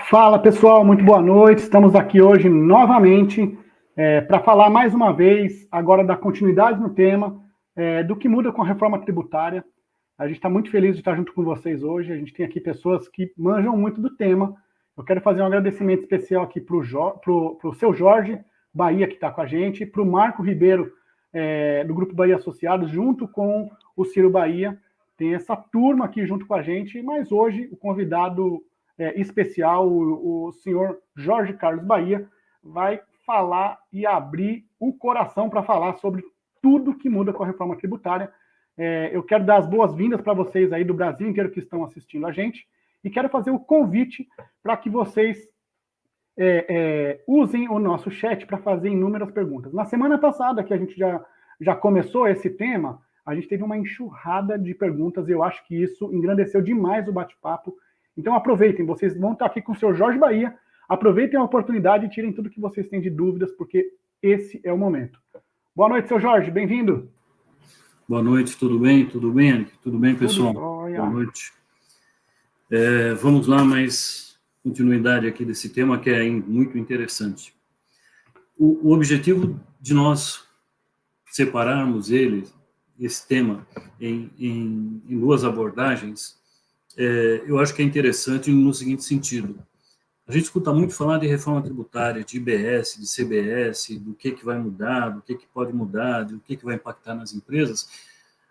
Fala pessoal, muito boa noite. Estamos aqui hoje novamente para falar mais uma vez, agora da continuidade no tema, do que muda com a reforma tributária. A gente está muito feliz de estar junto com vocês hoje. A gente tem aqui pessoas que manjam muito do tema. Eu quero fazer um agradecimento especial aqui para o seu Jorge Bahia, que está com a gente, para o Marco Ribeiro, do Grupo Bahia Associados, junto com o Ciro Bahia. Tem essa turma aqui junto com a gente, mas hoje o convidado especial, o senhor Jorge Carlos Bahia, vai falar e abrir o coração para falar sobre tudo que muda com a reforma tributária. Eu quero dar as boas-vindas para vocês aí do Brasil inteiro que estão assistindo a gente e quero fazer o convite para que vocês usem o nosso chat para fazer inúmeras perguntas. Na semana passada, que a gente já começou esse tema, a gente teve uma enxurrada de perguntas e eu acho que isso engrandeceu demais o bate-papo. Então aproveitem, vocês vão estar aqui com o senhor Jorge Bahia, aproveitem a oportunidade e tirem tudo que vocês têm de dúvidas, porque esse é o momento. Boa noite, seu Jorge, bem-vindo. Boa noite, tudo bem? Tudo bem, Anick? Tudo bem, pessoal? Boa noite. Vamos lá, mais continuidade aqui desse tema que é muito interessante. O objetivo de nós separarmos esse tema em duas abordagens, eu acho que é interessante no seguinte sentido. A gente escuta muito falar de reforma tributária, de IBS, de CBS, do que vai mudar, do que pode mudar, do que vai impactar nas empresas,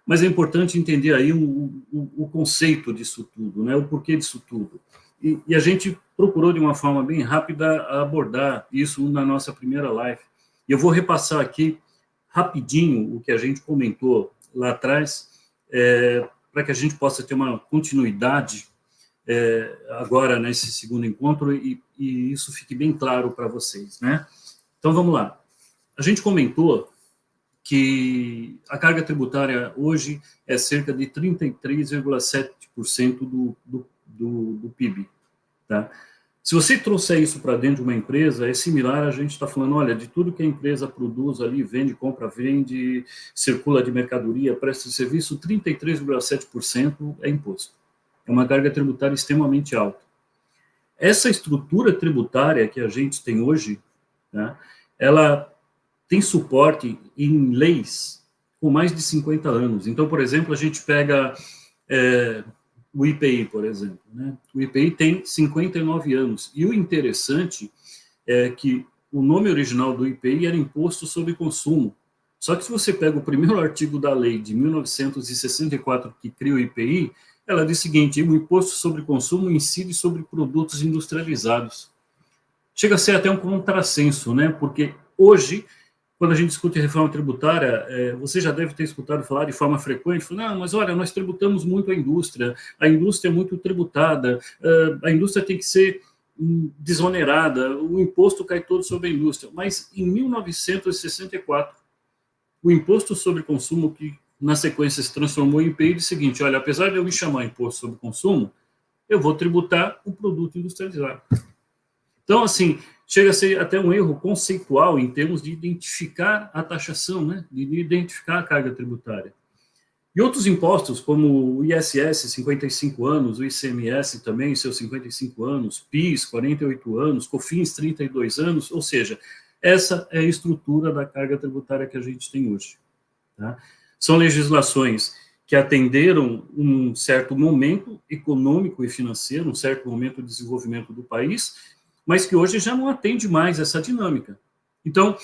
mas é importante entender aí o conceito disso tudo, né? O porquê disso tudo. E a gente procurou, de uma forma bem rápida, abordar isso na nossa primeira live. E eu vou repassar aqui rapidinho o que a gente comentou lá atrás, para que a gente possa ter uma continuidade agora nesse segundo encontro e isso fique bem claro para vocês, né? Então vamos lá. A gente comentou que a carga tributária hoje é cerca de 33,7% do PIB, tá? Se você trouxer isso para dentro de uma empresa, é similar, a gente está falando, olha, de tudo que a empresa produz ali, vende, compra, vende, circula de mercadoria, presta serviço, 33,7% é imposto. É uma carga tributária extremamente alta. Essa estrutura tributária que a gente tem hoje, né, ela tem suporte em leis com mais de 50 anos. Então, por exemplo, a gente pega o IPI, por exemplo, né? O IPI tem 59 anos. E o interessante é que o nome original do IPI era Imposto sobre Consumo. Só que se você pega o primeiro artigo da lei de 1964, que cria o IPI, ela diz o seguinte: o Imposto sobre Consumo incide sobre produtos industrializados. Chega a ser até um contrassenso, né? Porque hoje, quando a gente discute reforma tributária, você já deve ter escutado falar de forma frequente, não, mas olha, nós tributamos muito a indústria é muito tributada, a indústria tem que ser desonerada, o imposto cai todo sobre a indústria. Mas em 1964, o Imposto sobre Consumo, que na sequência se transformou em IPI, diz o seguinte: olha, apesar de eu me chamar Imposto sobre Consumo, eu vou tributar o produto industrializado. Então, assim, chega a ser até um erro conceitual em termos de identificar a taxação, né? De identificar a carga tributária. E outros impostos, como o ISS, 55 anos, o ICMS também, seus 55 anos, PIS, 48 anos, COFINS, 32 anos, ou seja, essa é a estrutura da carga tributária que a gente tem hoje. Tá? São legislações que atenderam um certo momento econômico e financeiro, um certo momento de desenvolvimento do país, mas que hoje já não atende mais essa dinâmica. Então,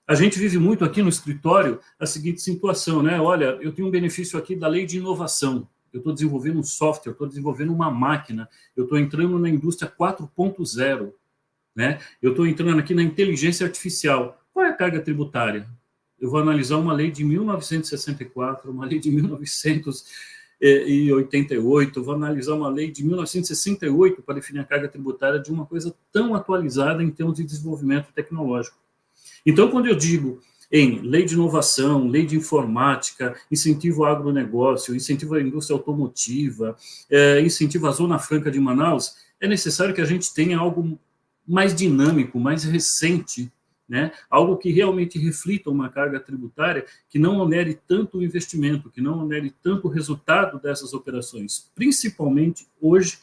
a gente vive muito aqui no escritório a seguinte situação, né? Olha, eu tenho um benefício aqui da lei de inovação, eu estou desenvolvendo um software, eu estou desenvolvendo uma máquina, eu estou entrando na indústria 4.0, né? Eu estou entrando aqui na inteligência artificial. Qual é a carga tributária? Eu vou analisar uma lei de 1964, uma lei de 1988, vou analisar uma lei de 1968 para definir a carga tributária de uma coisa tão atualizada em termos de desenvolvimento tecnológico. Então, quando eu digo em lei de inovação, lei de informática, incentivo ao agronegócio, incentivo à indústria automotiva, incentivo à Zona Franca de Manaus, é necessário que a gente tenha algo mais dinâmico, mais recente, né? Algo que realmente reflita uma carga tributária que não onere tanto o investimento, que não onere tanto o resultado dessas operações, principalmente hoje,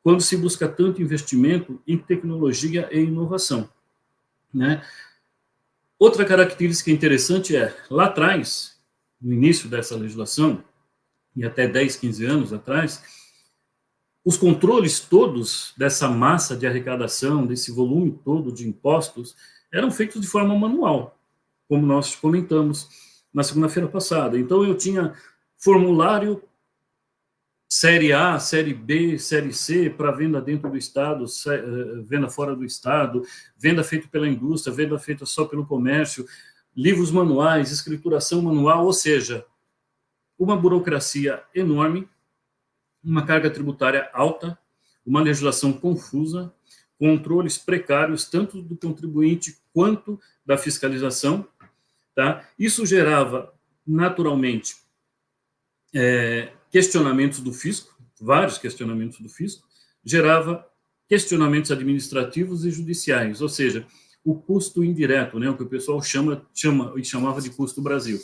quando se busca tanto investimento em tecnologia e inovação, né? Outra característica interessante é, lá atrás, no início dessa legislação, e até 10, 15 anos atrás, os controles todos dessa massa de arrecadação, desse volume todo de impostos, eram feitos de forma manual, como nós comentamos na segunda-feira passada. Então, eu tinha formulário Série A, Série B, Série C, para venda dentro do Estado, venda fora do Estado, venda feita pela indústria, venda feita só pelo comércio, livros manuais, escrituração manual, ou seja, uma burocracia enorme, uma carga tributária alta, uma legislação confusa, controles precários, tanto do contribuinte quanto da fiscalização. Tá? Isso gerava, naturalmente, questionamentos do fisco, vários questionamentos do fisco, gerava questionamentos administrativos e judiciais, ou seja, o custo indireto, né, o que o pessoal chamava de custo Brasil.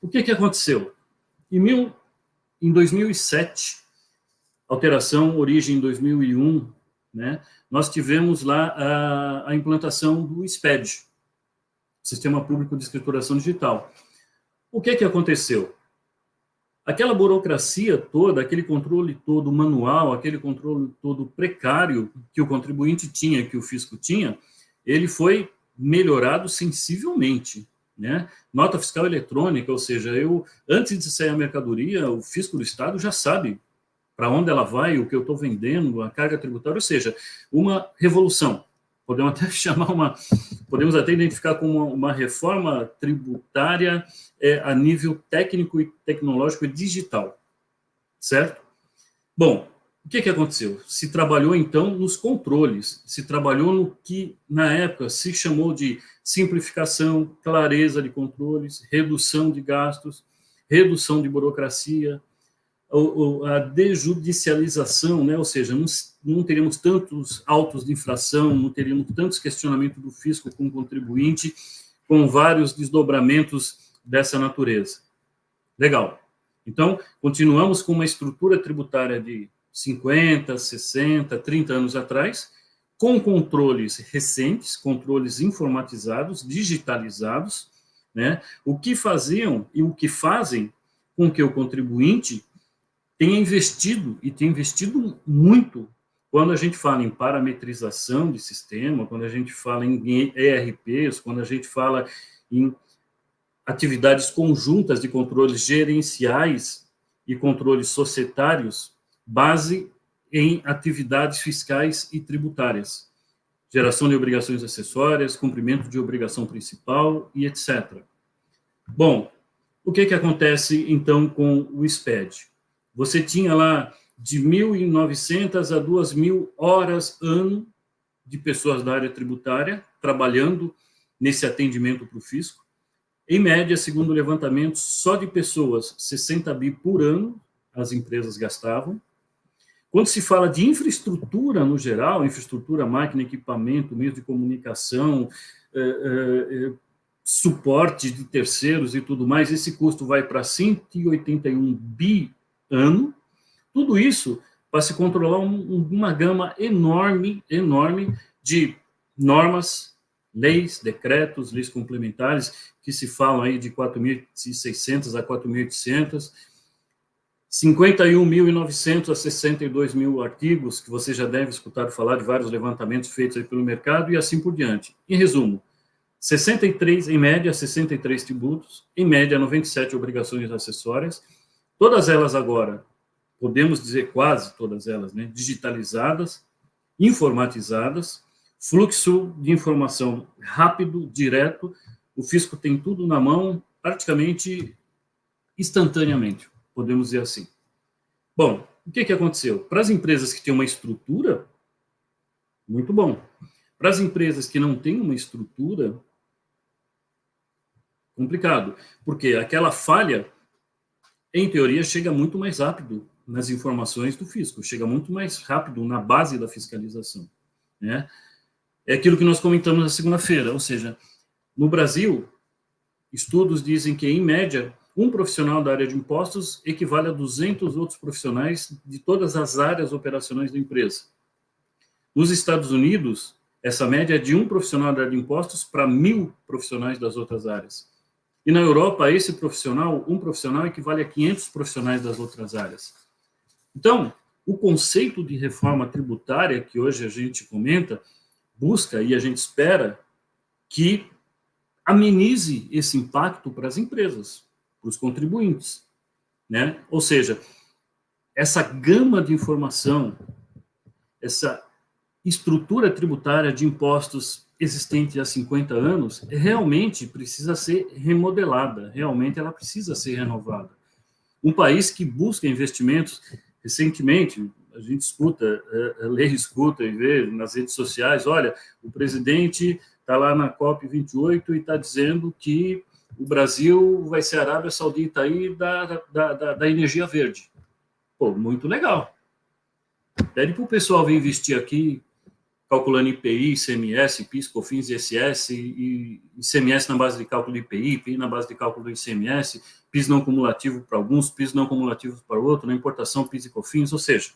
O que aconteceu? Em 2007, alteração, origem em 2001, né, nós tivemos lá a implantação do SPED, Sistema Público de Escrituração Digital. O que aconteceu? Aquela burocracia toda, aquele controle todo manual, aquele controle todo precário que o contribuinte tinha, que o fisco tinha, ele foi melhorado sensivelmente, né? Nota fiscal eletrônica, ou seja, antes de sair a mercadoria, o fisco do Estado já sabe para onde ela vai, o que eu estou vendendo, a carga tributária, ou seja, uma revolução. Podemos até identificar como uma reforma tributária a nível técnico e tecnológico e digital, certo? Bom, o que aconteceu? Se trabalhou, então, nos controles, se trabalhou no que, na época, se chamou de simplificação, clareza de controles, redução de gastos, redução de burocracia, a desjudicialização, né? Ou seja, não teríamos tantos autos de infração, não teríamos tantos questionamentos do fisco com o contribuinte, com vários desdobramentos dessa natureza. Legal. Então, continuamos com uma estrutura tributária de 50, 60, 30 anos atrás, com controles recentes, controles informatizados, digitalizados, né? O que faziam e o que fazem com que o contribuinte tenha investido, e tem investido muito, quando a gente fala em parametrização de sistema, quando a gente fala em ERPs, quando a gente fala em atividades conjuntas de controles gerenciais e controles societários, base em atividades fiscais e tributárias, geração de obrigações acessórias, cumprimento de obrigação principal e etc. Bom, o que acontece, então, com o SPED? Você tinha lá de 1.900 a 2.000 horas ano de pessoas da área tributária trabalhando nesse atendimento para o fisco. Em média, segundo o levantamento, só de pessoas, 60 bi por ano as empresas gastavam. Quando se fala de infraestrutura no geral, infraestrutura, máquina, equipamento, meios de comunicação, suporte de terceiros e tudo mais, esse custo vai para 181 bi ano, tudo isso para se controlar uma gama enorme de normas, leis, decretos, leis complementares, que se falam aí de 4.600 a 4.800, 51.900 a 62.000 artigos, que você já deve escutar falar de vários levantamentos feitos aí pelo mercado, e assim por diante. Em resumo, 63, em média, 63 tributos, em média, 97 obrigações acessórias, todas elas agora, podemos dizer quase todas elas, né, digitalizadas, informatizadas, fluxo de informação rápido, direto, o fisco tem tudo na mão, praticamente instantaneamente, podemos dizer assim. Bom, o que aconteceu? Para as empresas que têm uma estrutura, muito bom. Para as empresas que não têm uma estrutura, complicado, porque aquela falha, em teoria, chega muito mais rápido nas informações do fisco, chega muito mais rápido na base da fiscalização, né? É aquilo que nós comentamos na segunda-feira, ou seja, no Brasil, estudos dizem que, em média, um profissional da área de impostos equivale a 200 outros profissionais de todas as áreas operacionais da empresa. Nos Estados Unidos, essa média é de um profissional da área de impostos para 1.000 profissionais das outras áreas. E na Europa, esse profissional, um profissional equivale a 500 profissionais das outras áreas. Então, o conceito de reforma tributária que hoje a gente comenta, busca e a gente espera que amenize esse impacto para as empresas, para os contribuintes, né? Ou seja, essa gama de informação, essa estrutura tributária de impostos existente há 50 anos, realmente precisa ser remodelada, realmente ela precisa ser renovada. Um país que busca investimentos, recentemente, a gente escuta, lê, escuta e vê nas redes sociais, olha, o presidente está lá na COP28 e está dizendo que o Brasil vai ser a Arábia Saudita aí da energia verde. Pô, muito legal. Pede para o pessoal vir investir aqui, calculando IPI, ICMS, PIS, COFINS, ISS, e ICMS na base de cálculo do IPI, IPI na base de cálculo do ICMS, PIS não cumulativo para alguns, PIS não cumulativos para outros, na importação, PIS e COFINS, ou seja,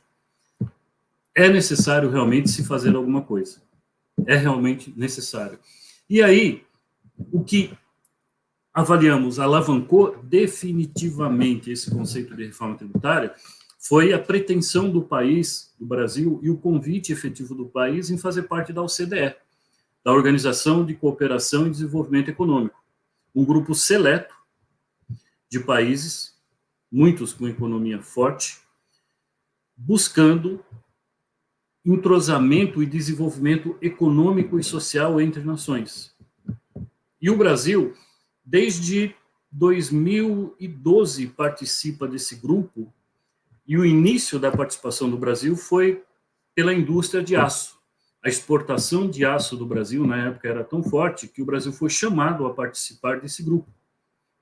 é necessário realmente se fazer alguma coisa. É realmente necessário. E aí, o que avaliamos alavancou definitivamente esse conceito de reforma tributária foi a pretensão do país, do Brasil, e o convite efetivo do país em fazer parte da OCDE, da Organização de Cooperação e Desenvolvimento Econômico, um grupo seleto de países, muitos com economia forte, buscando entrosamento e desenvolvimento econômico e social entre nações. E o Brasil, desde 2012, participa desse grupo, e o início da participação do Brasil foi pela indústria de aço. A exportação de aço do Brasil, na época, era tão forte que o Brasil foi chamado a participar desse grupo,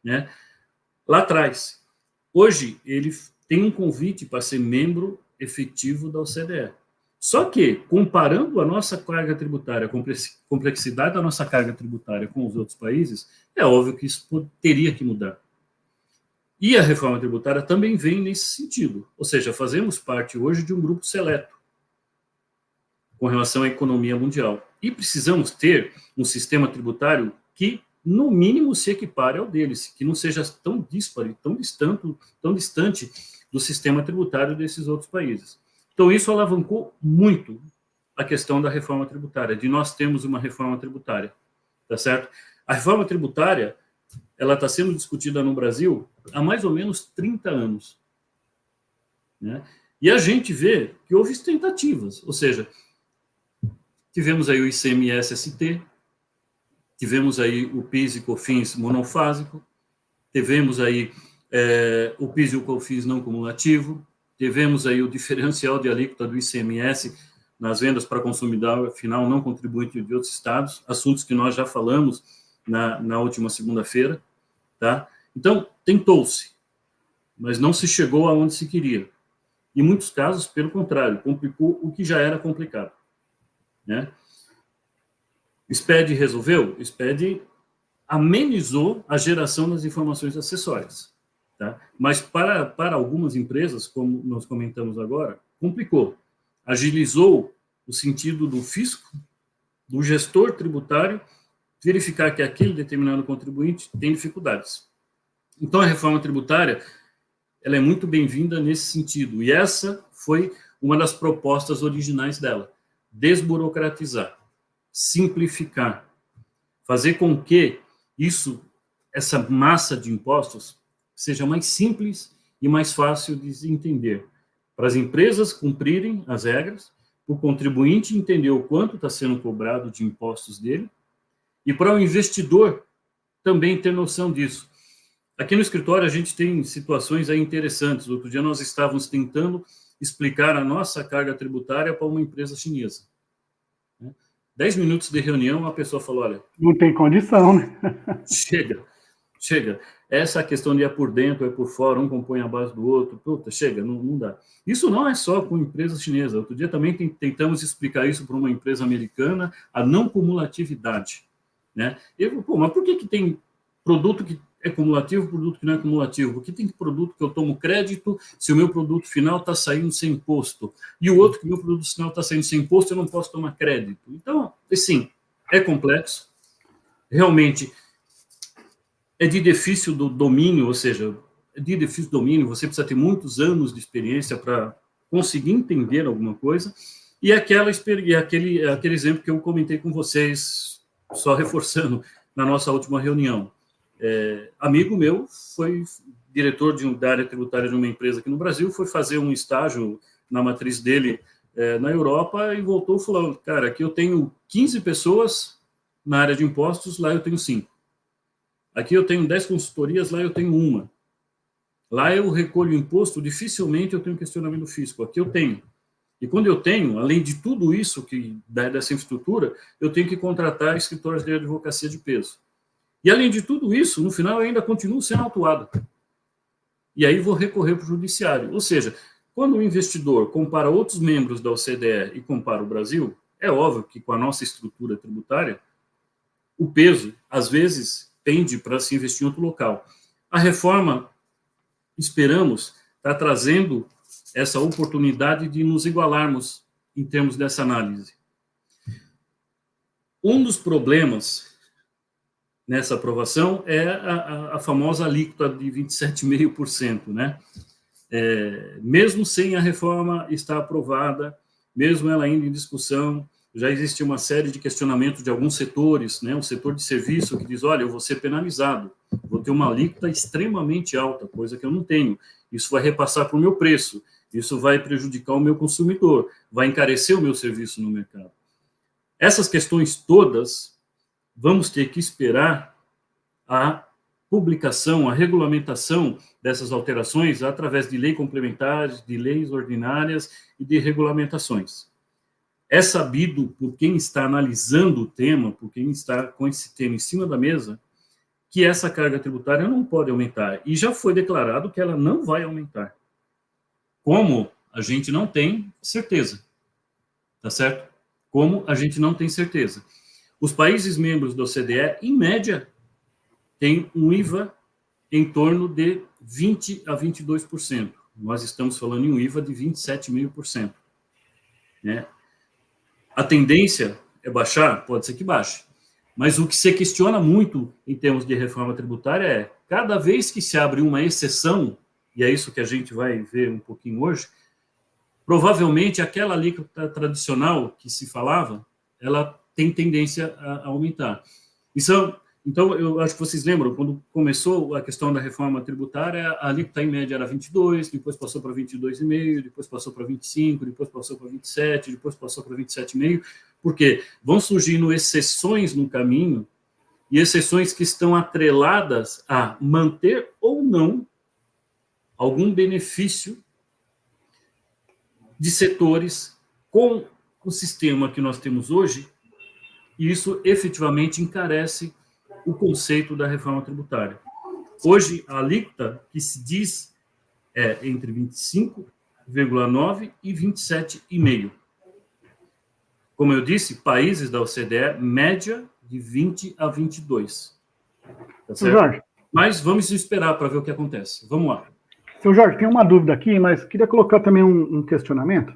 né? Lá atrás. Hoje, ele tem um convite para ser membro efetivo da OCDE. Só que, comparando a nossa carga tributária, a complexidade da nossa carga tributária com os outros países, é óbvio que isso teria que mudar. E a reforma tributária também vem nesse sentido. Ou seja, fazemos parte hoje de um grupo seleto com relação à economia mundial. E precisamos ter um sistema tributário que, no mínimo, se equipare ao deles, que não seja tão díspare, tão distante do sistema tributário desses outros países. Então, isso alavancou muito a questão da reforma tributária, de nós termos uma reforma tributária, tá certo? A reforma tributária, ela está sendo discutida no Brasil há mais ou menos 30 anos, né? E a gente vê que houve tentativas, ou seja, tivemos aí o ICMS-ST, tivemos aí o PIS e COFINS monofásico, tivemos aí o PIS e o COFINS não cumulativo, tivemos aí o diferencial de alíquota do ICMS nas vendas para consumidor final não contribuinte de outros estados, assuntos que nós já falamos na última segunda-feira, tá? Então, tentou-se, mas não se chegou aonde se queria. Em muitos casos, pelo contrário, complicou o que já era complicado, né? SPED resolveu? SPED amenizou a geração das informações acessórias, tá? Mas para algumas empresas, como nós comentamos agora, complicou. Agilizou o sentido do fisco, do gestor tributário, verificar que aquele determinado contribuinte tem dificuldades. Então, a reforma tributária, ela é muito bem-vinda nesse sentido. E essa foi uma das propostas originais dela. Desburocratizar, simplificar, fazer com que essa massa de impostos, seja mais simples e mais fácil de entender. Para as empresas cumprirem as regras, para o contribuinte entender o quanto está sendo cobrado de impostos dele, e para o investidor também ter noção disso. Aqui no escritório a gente tem situações aí interessantes. Outro dia nós estávamos tentando explicar a nossa carga tributária para uma empresa chinesa. 10 minutos de reunião, a pessoa falou, olha... Não tem condição, né? Chega. Essa questão de é por dentro, é por fora, um compõe a base do outro, puta, chega, não dá. Isso não é só com empresa chinesa. Outro dia também tentamos explicar isso para uma empresa americana, a não cumulatividade, né? Mas por que tem produto que é cumulativo, produto que não é cumulativo. Porque tem produto que eu tomo crédito se o meu produto final está saindo sem imposto. E o outro que o meu produto final está saindo sem imposto, eu não posso tomar crédito. Então, assim, é complexo. Realmente, é de difícil do domínio, ou seja, é de difícil domínio, você precisa ter muitos anos de experiência para conseguir entender alguma coisa. E aquele exemplo que eu comentei com vocês, só reforçando, na nossa última reunião. Amigo meu foi diretor da área tributária de uma empresa aqui no Brasil, foi fazer um estágio na matriz dele na Europa e voltou falando, cara, aqui eu tenho 15 pessoas na área de impostos, lá eu tenho 5. Aqui eu tenho 10 consultorias, lá eu tenho 1. Lá eu recolho imposto, dificilmente eu tenho questionamento fiscal. Aqui eu tenho. E quando eu tenho, além de tudo isso dessa infraestrutura, eu tenho que contratar escritórios de advocacia de peso. E além de tudo isso, no final eu ainda continuo sendo autuado. E aí vou recorrer para o judiciário. Ou seja, quando o investidor compara outros membros da OCDE e compara o Brasil, é óbvio que com a nossa estrutura tributária, o peso, às vezes, tende para se investir em outro local. A reforma, esperamos, está trazendo essa oportunidade de nos igualarmos em termos dessa análise. Um dos problemas nessa aprovação é a famosa alíquota de 27,5%, né? Mesmo sem a reforma estar aprovada, mesmo ela ainda em discussão, já existe uma série de questionamentos de alguns setores, né? O setor de serviço que diz, olha, eu vou ser penalizado, vou ter uma alíquota extremamente alta, coisa que eu não tenho. Isso vai repassar para o meu preço, isso vai prejudicar o meu consumidor, vai encarecer o meu serviço no mercado. Essas questões todas, vamos ter que esperar a publicação, a regulamentação dessas alterações através de leis complementares, de leis ordinárias e de regulamentações. É sabido por quem está analisando o tema, por quem está com esse tema em cima da mesa, que essa carga tributária não pode aumentar. E já foi declarado que ela não vai aumentar. Como a gente não tem certeza. Tá certo? Como a gente não tem certeza. Os países membros da OCDE, em média, têm um IVA em torno de 20% a 22%. Nós estamos falando em um IVA de 27,5%. Né? A tendência é baixar? Pode ser que baixe. Mas o que se questiona muito em termos de reforma tributária é, cada vez que se abre uma exceção, e é isso que a gente vai ver um pouquinho hoje, provavelmente aquela alíquota tradicional que se falava, ela tem tendência a aumentar. Então, eu acho que vocês lembram, quando começou a questão da reforma tributária, a alíquota em média era 22, depois passou para 22,5, depois passou para 25, depois passou para 27, depois passou para 27,5, porque vão surgindo exceções no caminho, e exceções que estão atreladas a manter ou não algum benefício de setores com o sistema que nós temos hoje, e isso efetivamente encarece o conceito da reforma tributária. Hoje, a alíquota que se diz é entre 25,9% e 27,5%. Como eu disse, países da OCDE, média de 20 a 22%. Tá certo? Jorge. Mas vamos esperar para ver o que acontece. Vamos lá. Seu Jorge, tem uma dúvida aqui, mas queria colocar também um questionamento.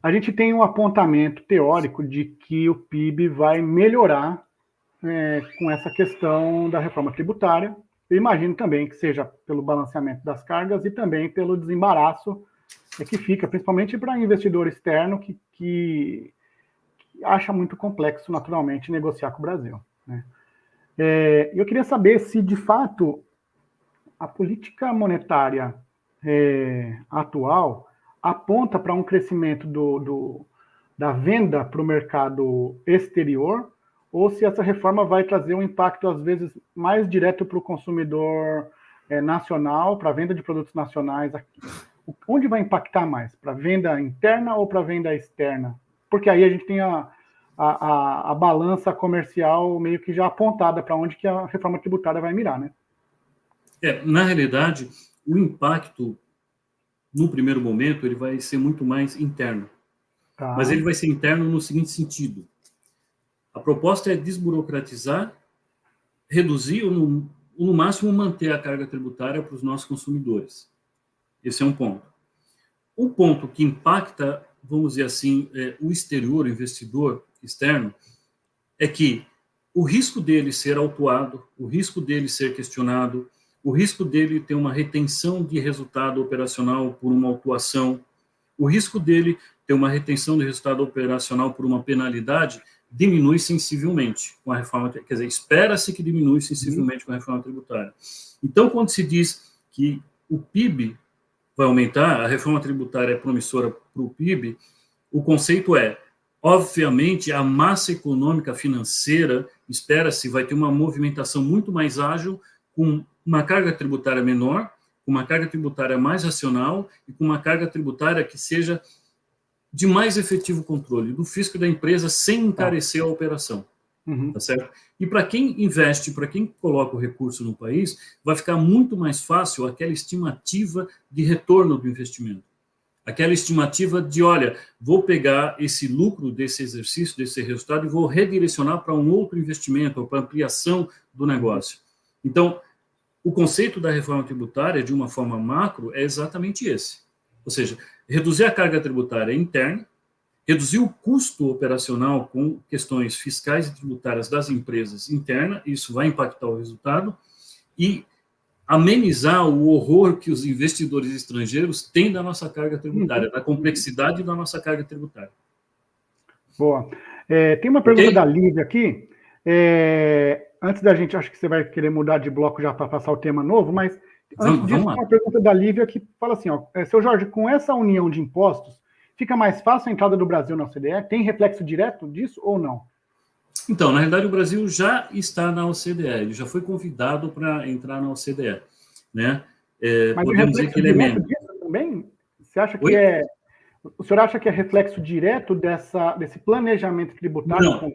A gente tem um apontamento teórico de que o PIB vai melhorar com essa questão da reforma tributária. Eu imagino também que seja pelo balanceamento das cargas e também pelo desembaraço que fica, principalmente para investidor externo que acha muito complexo, naturalmente, negociar com o Brasil. Né? Eu queria saber se, de fato, a política monetária atual aponta para um crescimento da venda para o mercado exterior, ou se essa reforma vai trazer um impacto, às vezes, mais direto para o consumidor nacional, para a venda de produtos nacionais aqui. Onde vai impactar mais? Para a venda interna ou para a venda externa? Porque aí a gente tem a balança comercial meio que já apontada para onde que a reforma tributária vai mirar, né? Na realidade, o impacto no primeiro momento, ele vai ser muito mais interno. Tá. Mas ele vai ser interno no seguinte sentido. A proposta é desburocratizar reduzir ou no máximo manter a carga tributária para os nossos consumidores. Esse é um ponto. Um ponto que impacta, vamos dizer assim, o exterior, o investidor externo, é que o risco dele ser autuado, o risco dele ser questionado, o risco dele ter uma retenção de resultado operacional por uma autuação, o risco dele ter uma retenção de resultado operacional por uma penalidade diminui sensivelmente com a reforma, quer dizer, espera-se que diminui sensivelmente com a reforma tributária. Então, quando se diz que o PIB vai aumentar, a reforma tributária é promissora para o PIB, o conceito é, obviamente, a massa econômica financeira, espera-se, vai ter uma movimentação muito mais ágil, com uma carga tributária menor, com uma carga tributária mais racional e com uma carga tributária que seja de mais efetivo controle do fisco da empresa sem encarecer a operação. Tá certo? E para quem investe, para quem coloca o recurso no país, vai ficar muito mais fácil aquela estimativa de retorno do investimento. Aquela estimativa de, olha, vou pegar esse lucro desse exercício, desse resultado, e vou redirecionar para um outro investimento, ou para ampliação do negócio. Então, o conceito da reforma tributária, de uma forma macro, é exatamente esse. Ou seja, reduzir a carga tributária interna, reduzir o custo operacional com questões fiscais e tributárias das empresas internas, isso vai impactar o resultado, e amenizar o horror que os investidores estrangeiros têm da nossa carga tributária, da complexidade da nossa carga tributária. Boa. Tem uma pergunta da Lívia aqui. Antes da gente, acho que você vai querer mudar de bloco já para passar o tema novo, mas antes disso, tem uma pergunta da Lívia que fala assim, ó, seu Jorge, com essa união de impostos, fica mais fácil a entrada do Brasil na OCDE? Tem reflexo direto disso ou não? Então, na realidade, o Brasil já está na OCDE, ele já foi convidado para entrar na OCDE, né? Mas podemos dizer que ele é membro. Disso também? Você acha que o senhor acha que é reflexo direto desse planejamento tributário?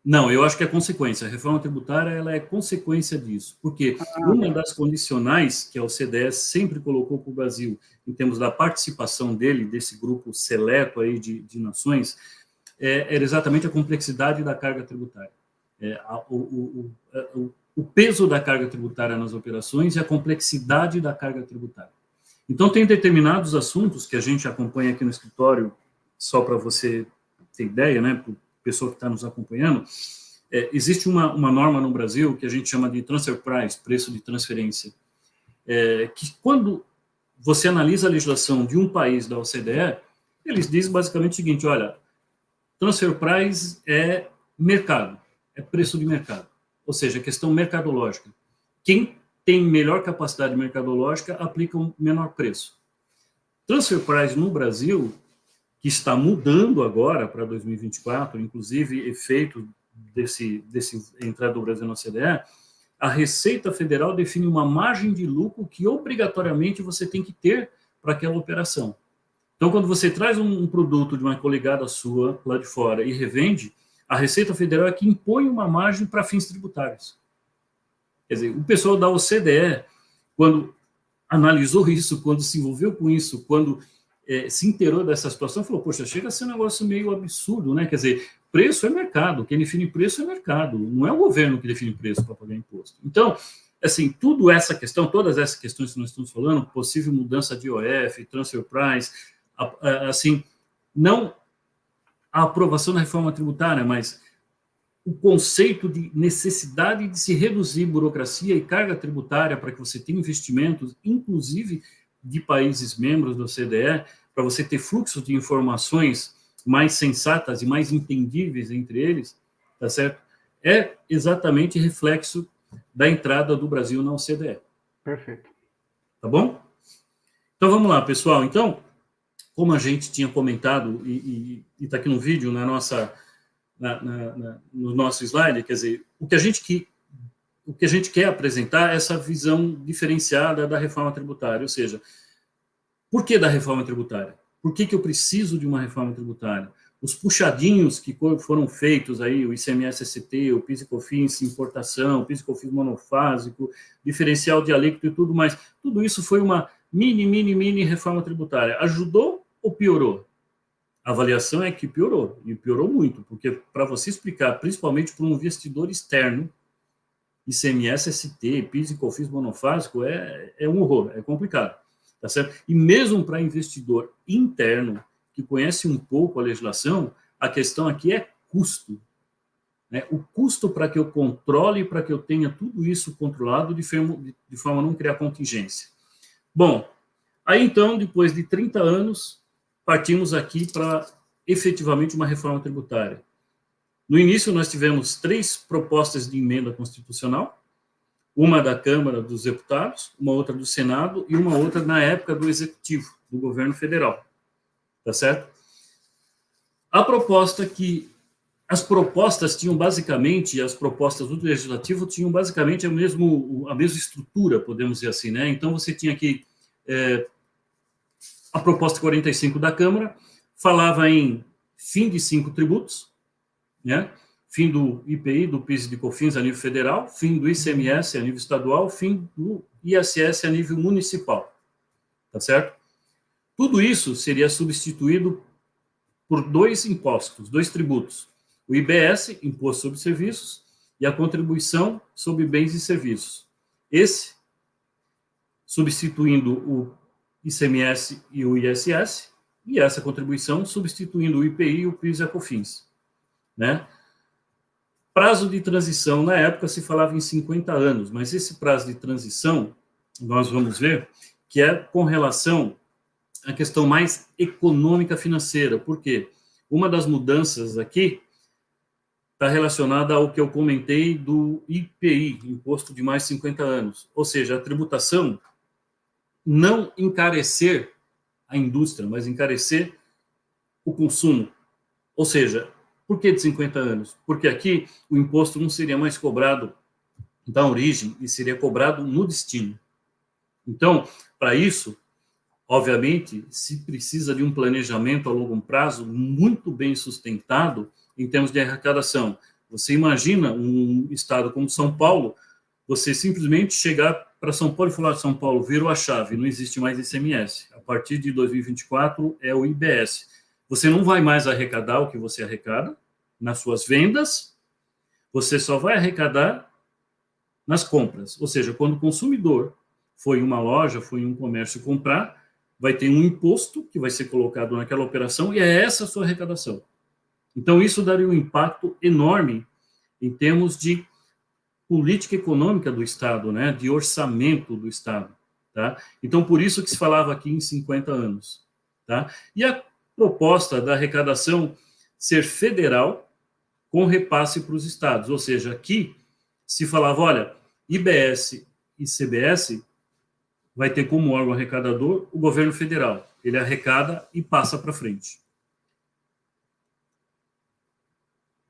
Não, eu acho que é consequência. A reforma tributária ela é consequência disso, porque uma das condicionais que a OCDE sempre colocou para o Brasil, em termos da participação dele, desse grupo seleto aí de nações, era exatamente a complexidade da carga tributária. O peso da carga tributária nas operações e a complexidade da carga tributária. Então, tem determinados assuntos que a gente acompanha aqui no escritório, só para você ter ideia, né, para pessoa que está nos acompanhando, existe uma norma no Brasil que a gente chama de transfer price, preço de transferência, que quando você analisa a legislação de um país da OCDE, eles dizem basicamente o seguinte, olha, transfer price é mercado, é preço de mercado, ou seja, questão mercadológica. Quem tem melhor capacidade mercadológica aplica um menor preço. Transfer price no Brasil, que está mudando agora para 2024, inclusive efeito desse entrada do Brasil na OCDE, a Receita Federal define uma margem de lucro que obrigatoriamente você tem que ter para aquela operação. Então, quando você traz um produto de uma coligada sua lá de fora e revende, a Receita Federal é que impõe uma margem para fins tributários. Quer dizer, o pessoal da OCDE, quando analisou isso, quando se envolveu com isso, quando se inteirou dessa situação, falou, poxa, chega a ser um negócio meio absurdo, né? Quer dizer, preço é mercado, quem define preço é mercado, não é o governo que define preço para pagar imposto. Então, assim, todas essas questões que nós estamos falando, possível mudança de IOF, transfer price, assim, não a aprovação da reforma tributária, mas o conceito de necessidade de se reduzir burocracia e carga tributária para que você tenha investimentos, inclusive de países membros da OCDE, para você ter fluxos de informações mais sensatas e mais entendíveis entre eles, tá certo? É exatamente reflexo da entrada do Brasil na OCDE. Perfeito. Tá bom? Então, vamos lá, pessoal. Então, como a gente tinha comentado, e está aqui no vídeo, no nosso slide, quer dizer, o que a gente quer apresentar é essa visão diferenciada da reforma tributária, ou seja, por que da reforma tributária? Por que eu preciso de uma reforma tributária? Os puxadinhos que foram feitos aí, o ICMS-ST, o PIS e COFINS, importação, o PIS e COFINS monofásico, diferencial de alíquota e tudo mais, tudo isso foi uma mini reforma tributária. Ajudou ou piorou? A avaliação é que piorou, e piorou muito, porque para você explicar, principalmente para um investidor externo, ICMS, ST, PIS e COFINS monofásico é um horror, é complicado, tá certo? E mesmo para investidor interno, que conhece um pouco a legislação, a questão aqui é custo, né? O custo para que eu controle, para que eu tenha tudo isso controlado de forma a não criar contingência. Bom, aí então, depois de 30 anos, partimos aqui para efetivamente uma reforma tributária. No início, nós tivemos 3 propostas de emenda constitucional, uma da Câmara dos Deputados, uma outra do Senado e uma outra, na época, do Executivo, do governo federal. Tá certo? As propostas tinham basicamente, as propostas do Legislativo tinham basicamente a mesma estrutura, podemos dizer assim, né? Então, você tinha aqui a proposta 45 da Câmara, falava em fim de 5 tributos, né? Fim do IPI, do PIS e de COFINS a nível federal, fim do ICMS a nível estadual, fim do ISS a nível municipal, tá certo? Tudo isso seria substituído por 2 impostos, 2 tributos, o IBS, Imposto sobre Serviços, e a Contribuição sobre Bens e Serviços. Esse, substituindo o ICMS e o ISS, e essa contribuição substituindo o IPI, o PIS e a COFINS, né? Prazo de transição, na época se falava em 50 anos, mas esse prazo de transição, nós vamos ver, que é com relação à questão mais econômica financeira. Por quê? Uma das mudanças aqui está relacionada ao que eu comentei do IPI, Imposto de Mais 50 anos. Ou seja, a tributação não encarecer a indústria, mas encarecer o consumo. Ou seja, por que de 50 anos? Porque aqui o imposto não seria mais cobrado da origem e seria cobrado no destino. Então, para isso, obviamente, se precisa de um planejamento a longo prazo muito bem sustentado em termos de arrecadação. Você imagina um estado como São Paulo, você simplesmente chegar para São Paulo e falar: São Paulo, virou a chave, não existe mais ICMS. A partir de 2024 é o IBS. Você não vai mais arrecadar o que você arrecada nas suas vendas, você só vai arrecadar nas compras. Ou seja, quando o consumidor foi em uma loja, foi em um comércio comprar, vai ter um imposto que vai ser colocado naquela operação e é essa a sua arrecadação. Então, isso daria um impacto enorme em termos de política econômica do Estado, né, de orçamento do Estado. Tá? Então, por isso que se falava aqui em 50 anos. Tá? E a proposta da arrecadação ser federal com repasse para os estados, ou seja, aqui se falava, olha, IBS e CBS vai ter como órgão arrecadador o governo federal, ele arrecada e passa para frente.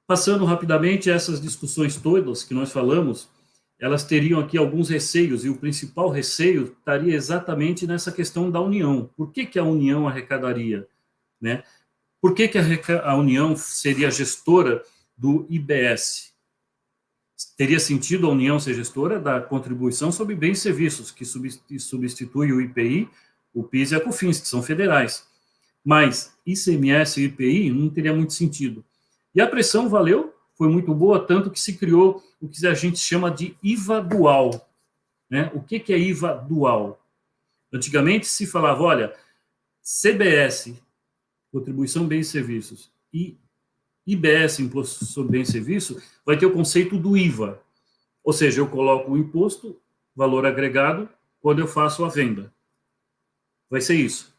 Passando rapidamente essas discussões todas que nós falamos, elas teriam aqui alguns receios, e o principal receio estaria exatamente nessa questão da União. Por que a União arrecadaria? Né? Por que a União seria gestora do IBS? Teria sentido a União ser gestora da contribuição sobre bens e serviços, que substitui o IPI, o PIS e a COFINS, que são federais. Mas ICMS e IPI não teria muito sentido. E a pressão valeu, foi muito boa, tanto que se criou o que a gente chama de IVA dual. Né? O que é IVA dual? Antigamente se falava, olha, CBS, Contribuição Bens e Serviços, e IBS, Imposto sobre Bens e Serviços, vai ter o conceito do IVA. Ou seja, eu coloco o imposto, valor agregado, quando eu faço a venda. Vai ser isso.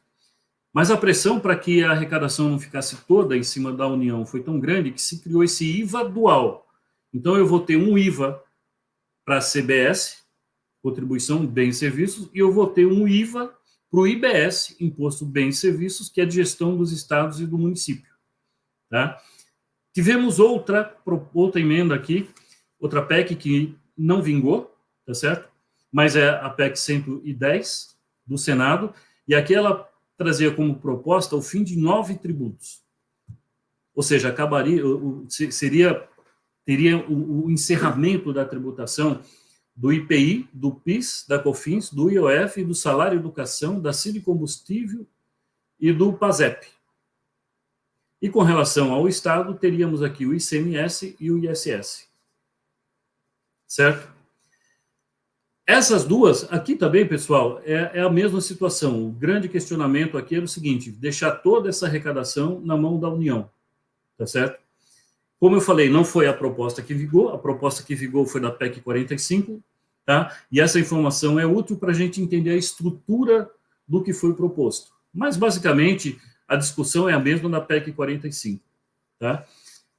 Mas a pressão para que a arrecadação não ficasse toda em cima da União foi tão grande que se criou esse IVA dual. Então, eu vou ter um IVA para a CBS, Contribuição Bens e Serviços, e eu vou ter um IVA para o IBS, Imposto Bens e Serviços, que é de gestão dos estados e do município. Tá? Tivemos outra emenda aqui, outra PEC que não vingou, tá certo? Mas é a PEC 110 do Senado, e aqui ela trazia como proposta o fim de 9 tributos. Ou seja, teria o encerramento da tributação do IPI, do PIS, da COFINS, do IOF, do salário educação, da CID combustível e do PASEP. E com relação ao Estado, teríamos aqui o ICMS e o ISS. Certo? Essas duas, aqui também, pessoal, é a mesma situação. O grande questionamento aqui era o seguinte, deixar toda essa arrecadação na mão da União, tá certo? Como eu falei, não foi a proposta que vigou, a proposta que vigou foi da PEC 45, tá? E essa informação é útil para a gente entender a estrutura do que foi proposto. Mas, basicamente, a discussão é a mesma da PEC 45, tá?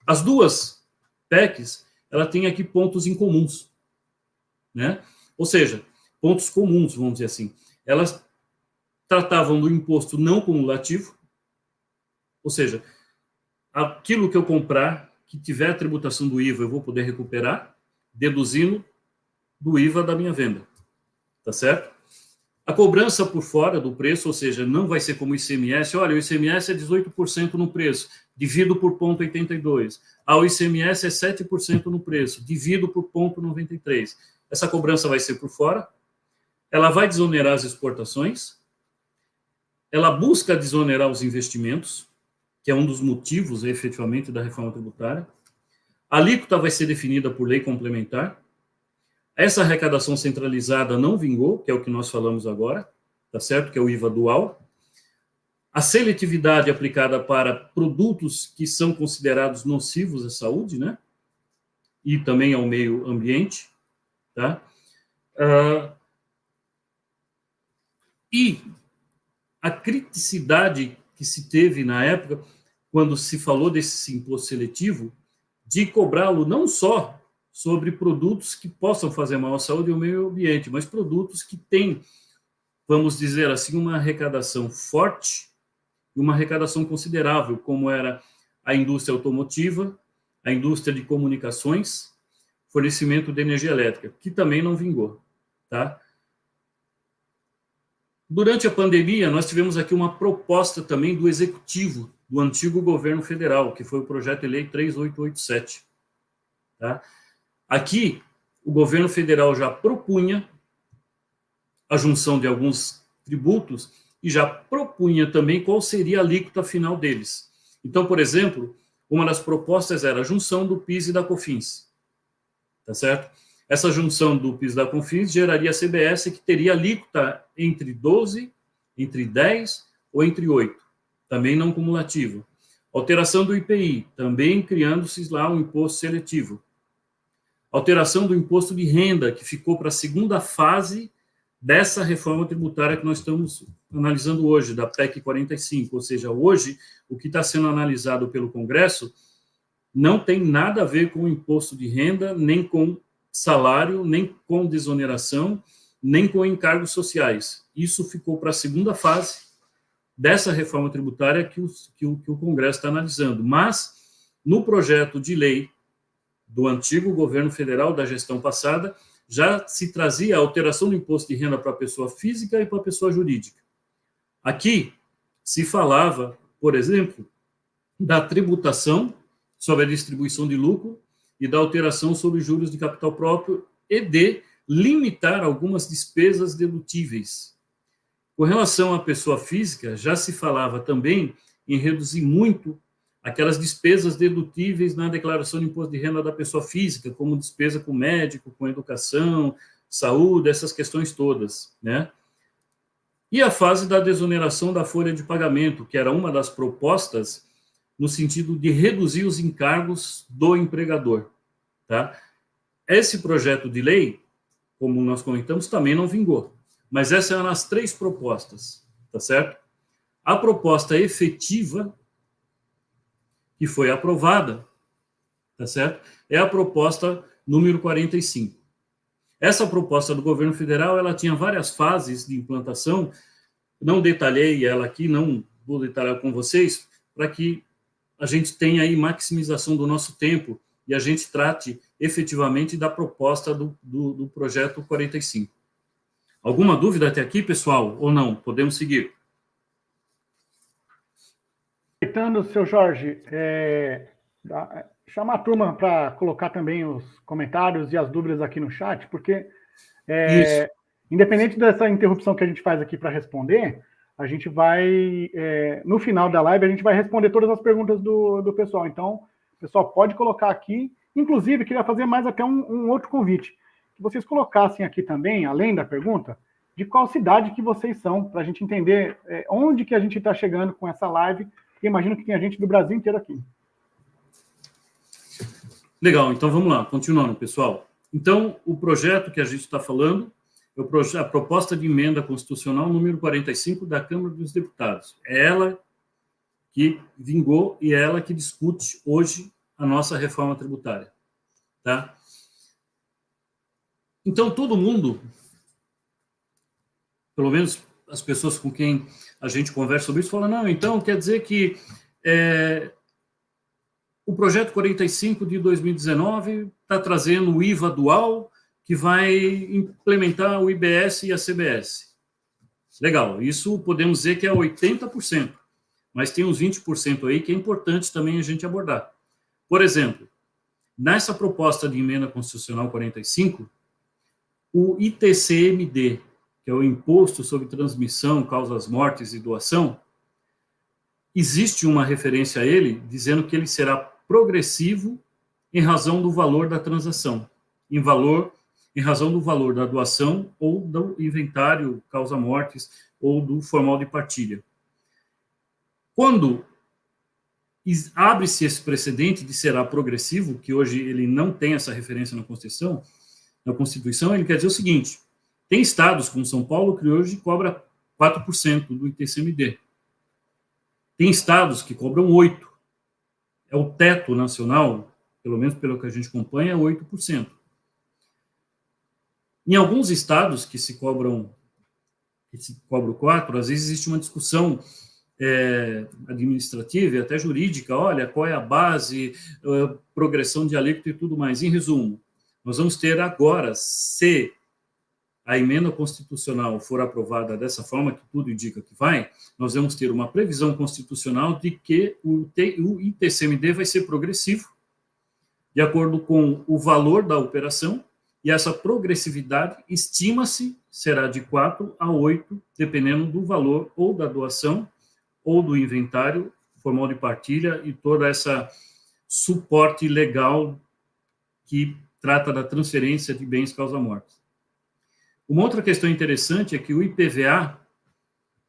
As duas PECs, ela tem aqui pontos em comuns, né? Ou seja, pontos comuns, vamos dizer assim. Elas tratavam do imposto não cumulativo, ou seja, aquilo que eu comprar, que tiver a tributação do IVA, eu vou poder recuperar, deduzindo do IVA da minha venda, tá certo? A cobrança por fora do preço, ou seja, não vai ser como o ICMS, olha, o ICMS é 18% no preço, divido por 0,82. O ICMS é 7% no preço, divido por 0,93. Essa cobrança vai ser por fora, ela vai desonerar as exportações, ela busca desonerar os investimentos, que é um dos motivos, efetivamente, da reforma tributária. A alíquota vai ser definida por lei complementar. Essa arrecadação centralizada não vingou, que é o que nós falamos agora, tá certo? Que é o IVA dual. A seletividade aplicada para produtos que são considerados nocivos à saúde, né? E também ao meio ambiente, tá? E a criticidade que se teve na época, quando se falou desse imposto seletivo, de cobrá-lo não só sobre produtos que possam fazer mal à saúde e ao meio ambiente, mas produtos que têm, vamos dizer assim, uma arrecadação forte e uma arrecadação considerável, como era a indústria automotiva, a indústria de comunicações, fornecimento de energia elétrica, que também não vingou, tá? Durante a pandemia, nós tivemos aqui uma proposta também do Executivo, do antigo governo federal, que foi o projeto de lei 3887. Tá? Aqui, o governo federal já propunha a junção de alguns tributos e já propunha também qual seria a alíquota final deles. Então, por exemplo, uma das propostas era a junção do PIS e da COFINS. Tá certo? Essa junção do PIS e da COFINS geraria a CBS, que teria alíquota entre 12, entre 10 ou entre 8, também não cumulativo. Alteração do IPI, também criando-se lá um imposto seletivo. Alteração do imposto de renda, que ficou para a segunda fase dessa reforma tributária que nós estamos analisando hoje, da PEC 45. Ou seja, hoje, o que está sendo analisado pelo Congresso não tem nada a ver com o imposto de renda, nem com salário, nem com desoneração, nem com encargos sociais. Isso ficou para a segunda fase dessa reforma tributária que o Congresso está analisando. Mas, no projeto de lei do antigo governo federal, da gestão passada, já se trazia a alteração do imposto de renda para a pessoa física e para a pessoa jurídica. Aqui se falava, por exemplo, da tributação sobre a distribuição de lucro e da alteração sobre juros de capital próprio e de limitar algumas despesas dedutíveis. Com relação à pessoa física, já se falava também em reduzir muito aquelas despesas dedutíveis na declaração de imposto de renda da pessoa física, como despesa com médico, com educação, saúde, essas questões todas, né? E a fase da desoneração da folha de pagamento, que era uma das propostas no sentido de reduzir os encargos do empregador, tá? Esse projeto de lei, como nós comentamos, também não vingou. Mas essas eram as três propostas, tá certo? A proposta efetiva, que foi aprovada, tá certo? É a proposta número 45. Essa proposta do governo federal, ela tinha várias fases de implantação, não detalhei ela aqui, não vou detalhar com vocês, para que a gente tenha aí maximização do nosso tempo e a gente trate efetivamente da proposta do projeto 45. Alguma dúvida até aqui, pessoal, ou não? Podemos seguir. Aproveitando, seu Jorge, chamar a turma para colocar também os comentários e as dúvidas aqui no chat, porque independente dessa interrupção que a gente faz aqui para responder, a gente vai, no final da live, a gente vai responder todas as perguntas do pessoal. Então, o pessoal pode colocar aqui. Inclusive, queria fazer mais até um outro convite. que vocês colocassem aqui também, além da pergunta, de qual cidade que vocês são, para a gente entender onde que a gente está chegando com essa live, porque imagino que tem a gente do Brasil inteiro aqui. Legal, então vamos lá, continuando, pessoal. Então, o projeto que a gente está falando é a proposta de emenda constitucional número 45 da Câmara dos Deputados. É ela que vingou e é ela que discute hoje a nossa reforma tributária. Tá? Então, todo mundo, pelo menos as pessoas com quem a gente conversa sobre isso, falam, não, então quer dizer que o projeto 45 de 2019 está trazendo o IVA dual, que vai implementar o IBS e a CBS. Legal, isso podemos dizer que é 80%, mas tem uns 20% aí que é importante também a gente abordar. Por exemplo, nessa proposta de emenda constitucional 45, o ITCMD, que é o Imposto sobre Transmissão, Causas Mortes e Doação, existe uma referência a ele dizendo que ele será progressivo em razão do valor da transação, em razão do valor da doação ou do inventário causa-mortes ou do formal de partilha. Quando abre-se esse precedente de será progressivo, que hoje ele não tem essa referência na Constituição, ele quer dizer o seguinte, tem estados como São Paulo que hoje cobra 4% do ITCMD. Tem estados que cobram 8%. É o teto nacional, pelo menos pelo que a gente acompanha, é 8%. Em alguns estados que se cobram 4%, às vezes existe uma discussão administrativa e até jurídica, olha, qual é a base, progressão de alíquota e tudo mais. Em resumo, nós vamos ter agora, se a emenda constitucional for aprovada dessa forma, que tudo indica que vai, nós vamos ter uma previsão constitucional de que o ITCMD vai ser progressivo, de acordo com o valor da operação, e essa progressividade, estima-se, será de 4 a 8, dependendo do valor ou da doação, ou do inventário, formal de partilha, e toda essa suporte legal que trata da transferência de bens causa-mortes. Uma outra questão interessante é que o IPVA,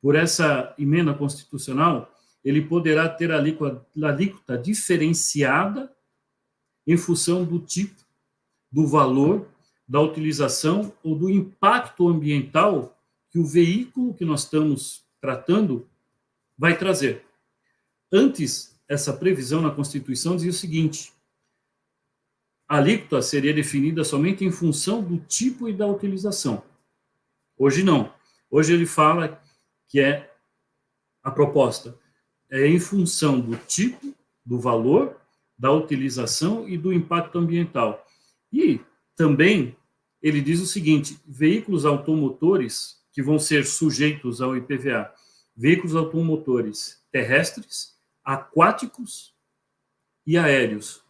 por essa emenda constitucional, ele poderá ter a alíquota diferenciada em função do tipo, do valor, da utilização ou do impacto ambiental que o veículo que nós estamos tratando vai trazer. Antes, essa previsão na Constituição dizia o seguinte, a alíquota seria definida somente em função do tipo e da utilização. Hoje não. Hoje ele fala que a proposta é em função do tipo, do valor, da utilização e do impacto ambiental. E também ele diz o seguinte, veículos automotores que vão ser sujeitos ao IPVA, veículos automotores terrestres, aquáticos e aéreos.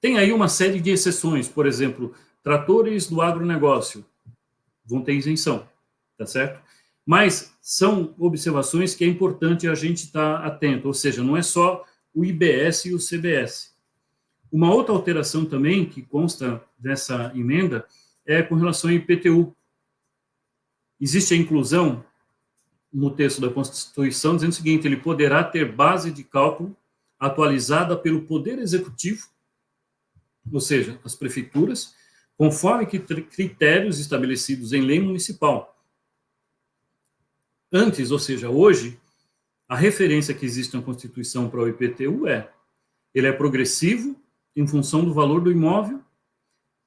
Tem aí uma série de exceções, por exemplo, tratores do agronegócio vão ter isenção, tá certo? Mas são observações que é importante a gente estar atento, ou seja, não é só o IBS e o CBS. Uma outra alteração também que consta dessa emenda é com relação ao IPTU. Existe a inclusão no texto da Constituição dizendo o seguinte, ele poderá ter base de cálculo atualizada pelo Poder Executivo, ou seja, as prefeituras, conforme critérios estabelecidos em lei municipal. Antes, ou seja, hoje, a referência que existe na Constituição para o IPTU ele é progressivo em função do valor do imóvel,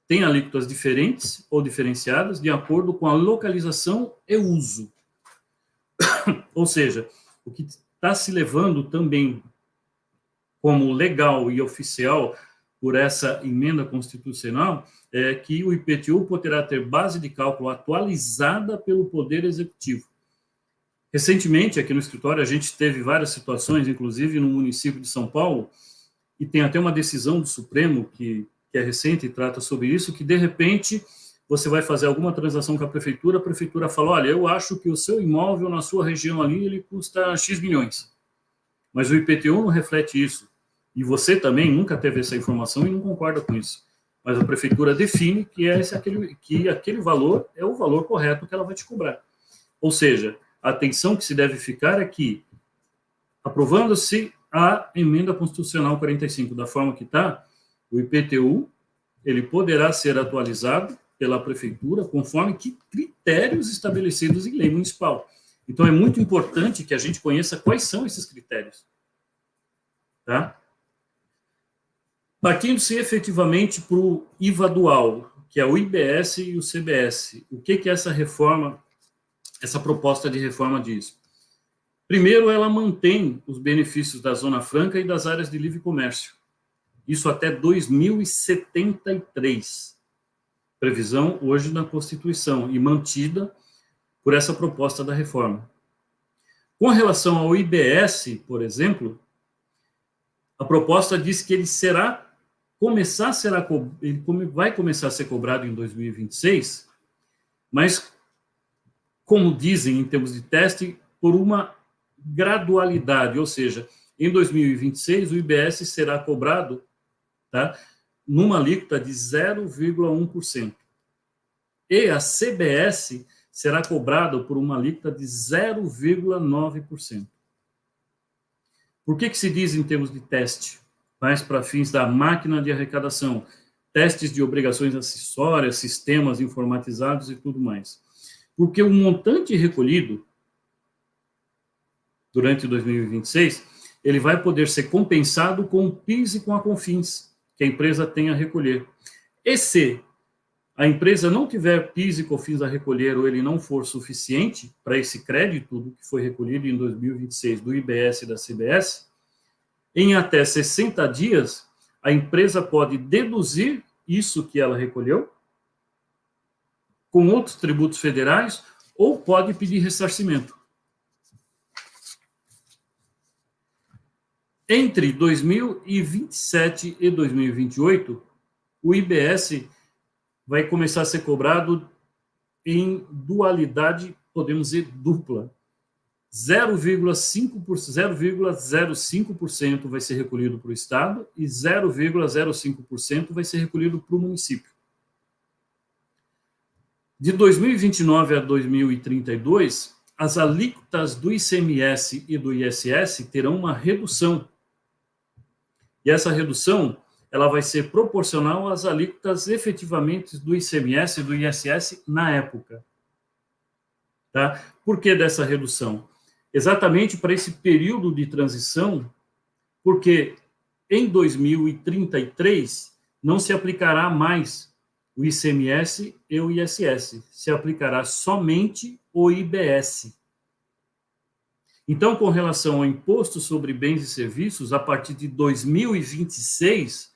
tem alíquotas diferentes ou diferenciadas de acordo com a localização e uso. Ou seja, o que está se levando também como legal e oficial por essa emenda constitucional é que o IPTU poderá ter base de cálculo atualizada pelo Poder Executivo. Recentemente, aqui no escritório, a gente teve várias situações, inclusive no município de São Paulo, e tem até uma decisão do Supremo que é recente e trata sobre isso, que de repente você vai fazer alguma transação com a prefeitura fala, olha, eu acho que o seu imóvel na sua região ali, ele custa X milhões. Mas o IPTU não reflete isso. E você também nunca teve essa informação e não concorda com isso. mas a prefeitura define que aquele valor é o valor correto que ela vai te cobrar. Ou seja, a atenção que se deve ficar é que, aprovando-se a emenda constitucional 45 da forma que está, o IPTU ele poderá ser atualizado pela prefeitura conforme que critérios estabelecidos em lei municipal. Então, é muito importante que a gente conheça quais são esses critérios. Tá? Partindo-se efetivamente para o IVA dual, que é o IBS e o CBS. O que é essa reforma, essa proposta de reforma diz? Primeiro, ela mantém os benefícios da Zona Franca e das áreas de livre comércio. Isso até 2073. Previsão hoje na Constituição e mantida por essa proposta da reforma. Com relação ao IBS, por exemplo, a proposta diz que ele vai começar a ser cobrado em 2026, mas, como dizem em termos de teste, por uma gradualidade, ou seja, em 2026 o IBS será cobrado, tá, numa alíquota de 0,1%. E a CBS será cobrada por uma alíquota de 0,9%. Por que se diz em termos de teste? Mas para fins da máquina de arrecadação, testes de obrigações acessórias, sistemas informatizados e tudo mais. Porque o montante recolhido durante 2026, ele vai poder ser compensado com o PIS e com a CONFINS, que a empresa tem a recolher. E se a empresa não tiver PIS e CONFINS a recolher ou ele não for suficiente para esse crédito do que foi recolhido em 2026 do IBS e da CBS, em até 60 dias, a empresa pode deduzir isso que ela recolheu com outros tributos federais ou pode pedir ressarcimento. Entre 2027 e 2028, o IBS vai começar a ser cobrado em dualidade, podemos dizer, dupla. 0,05% vai ser recolhido para o Estado e 0,05% vai ser recolhido para o município. De 2029 a 2032, as alíquotas do ICMS e do ISS terão uma redução. E essa redução ela vai ser proporcional às alíquotas efetivamente do ICMS e do ISS na época. Tá? Por que dessa redução? Exatamente para esse período de transição, porque em 2033 não se aplicará mais o ICMS e o ISS, se aplicará somente o IBS. Então, com relação ao imposto sobre bens e serviços, a partir de 2026,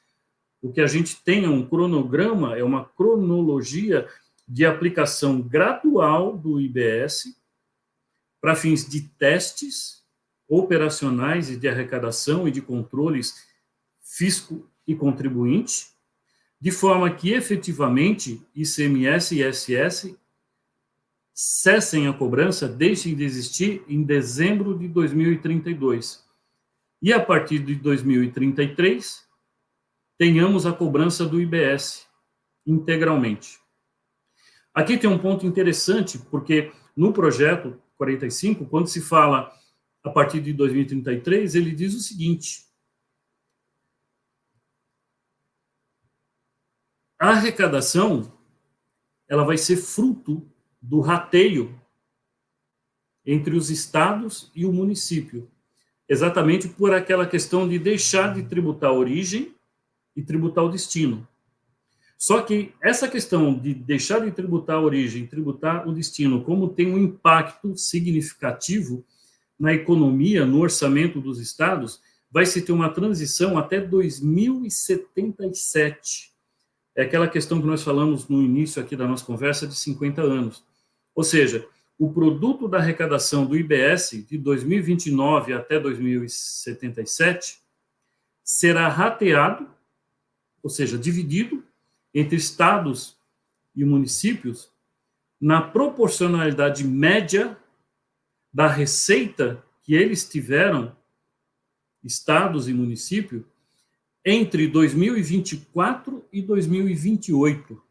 o que a gente tem é um cronograma, é uma cronologia de aplicação gradual do IBS para fins de testes operacionais e de arrecadação e de controles fisco e contribuinte, de forma que efetivamente ICMS e ISS cessem a cobrança, deixem de existir em dezembro de 2032. E a partir de 2033, tenhamos a cobrança do IBS integralmente. Aqui tem um ponto interessante, porque no projeto 45, quando se fala a partir de 2033, ele diz o seguinte: a arrecadação ela vai ser fruto do rateio entre os estados e o município, exatamente por aquela questão de deixar de tributar a origem e tributar o destino. Só que essa questão de deixar de tributar a origem e tributar o destino, como tem um impacto significativo na economia, no orçamento dos estados, vai se ter uma transição até 2077. É aquela questão que nós falamos no início aqui da nossa conversa de 50 anos. Ou seja, o produto da arrecadação do IBS de 2029 até 2077 será rateado, ou seja, dividido entre estados e municípios na proporcionalidade média da receita que eles tiveram, estados e municípios, entre 2024 e 2028.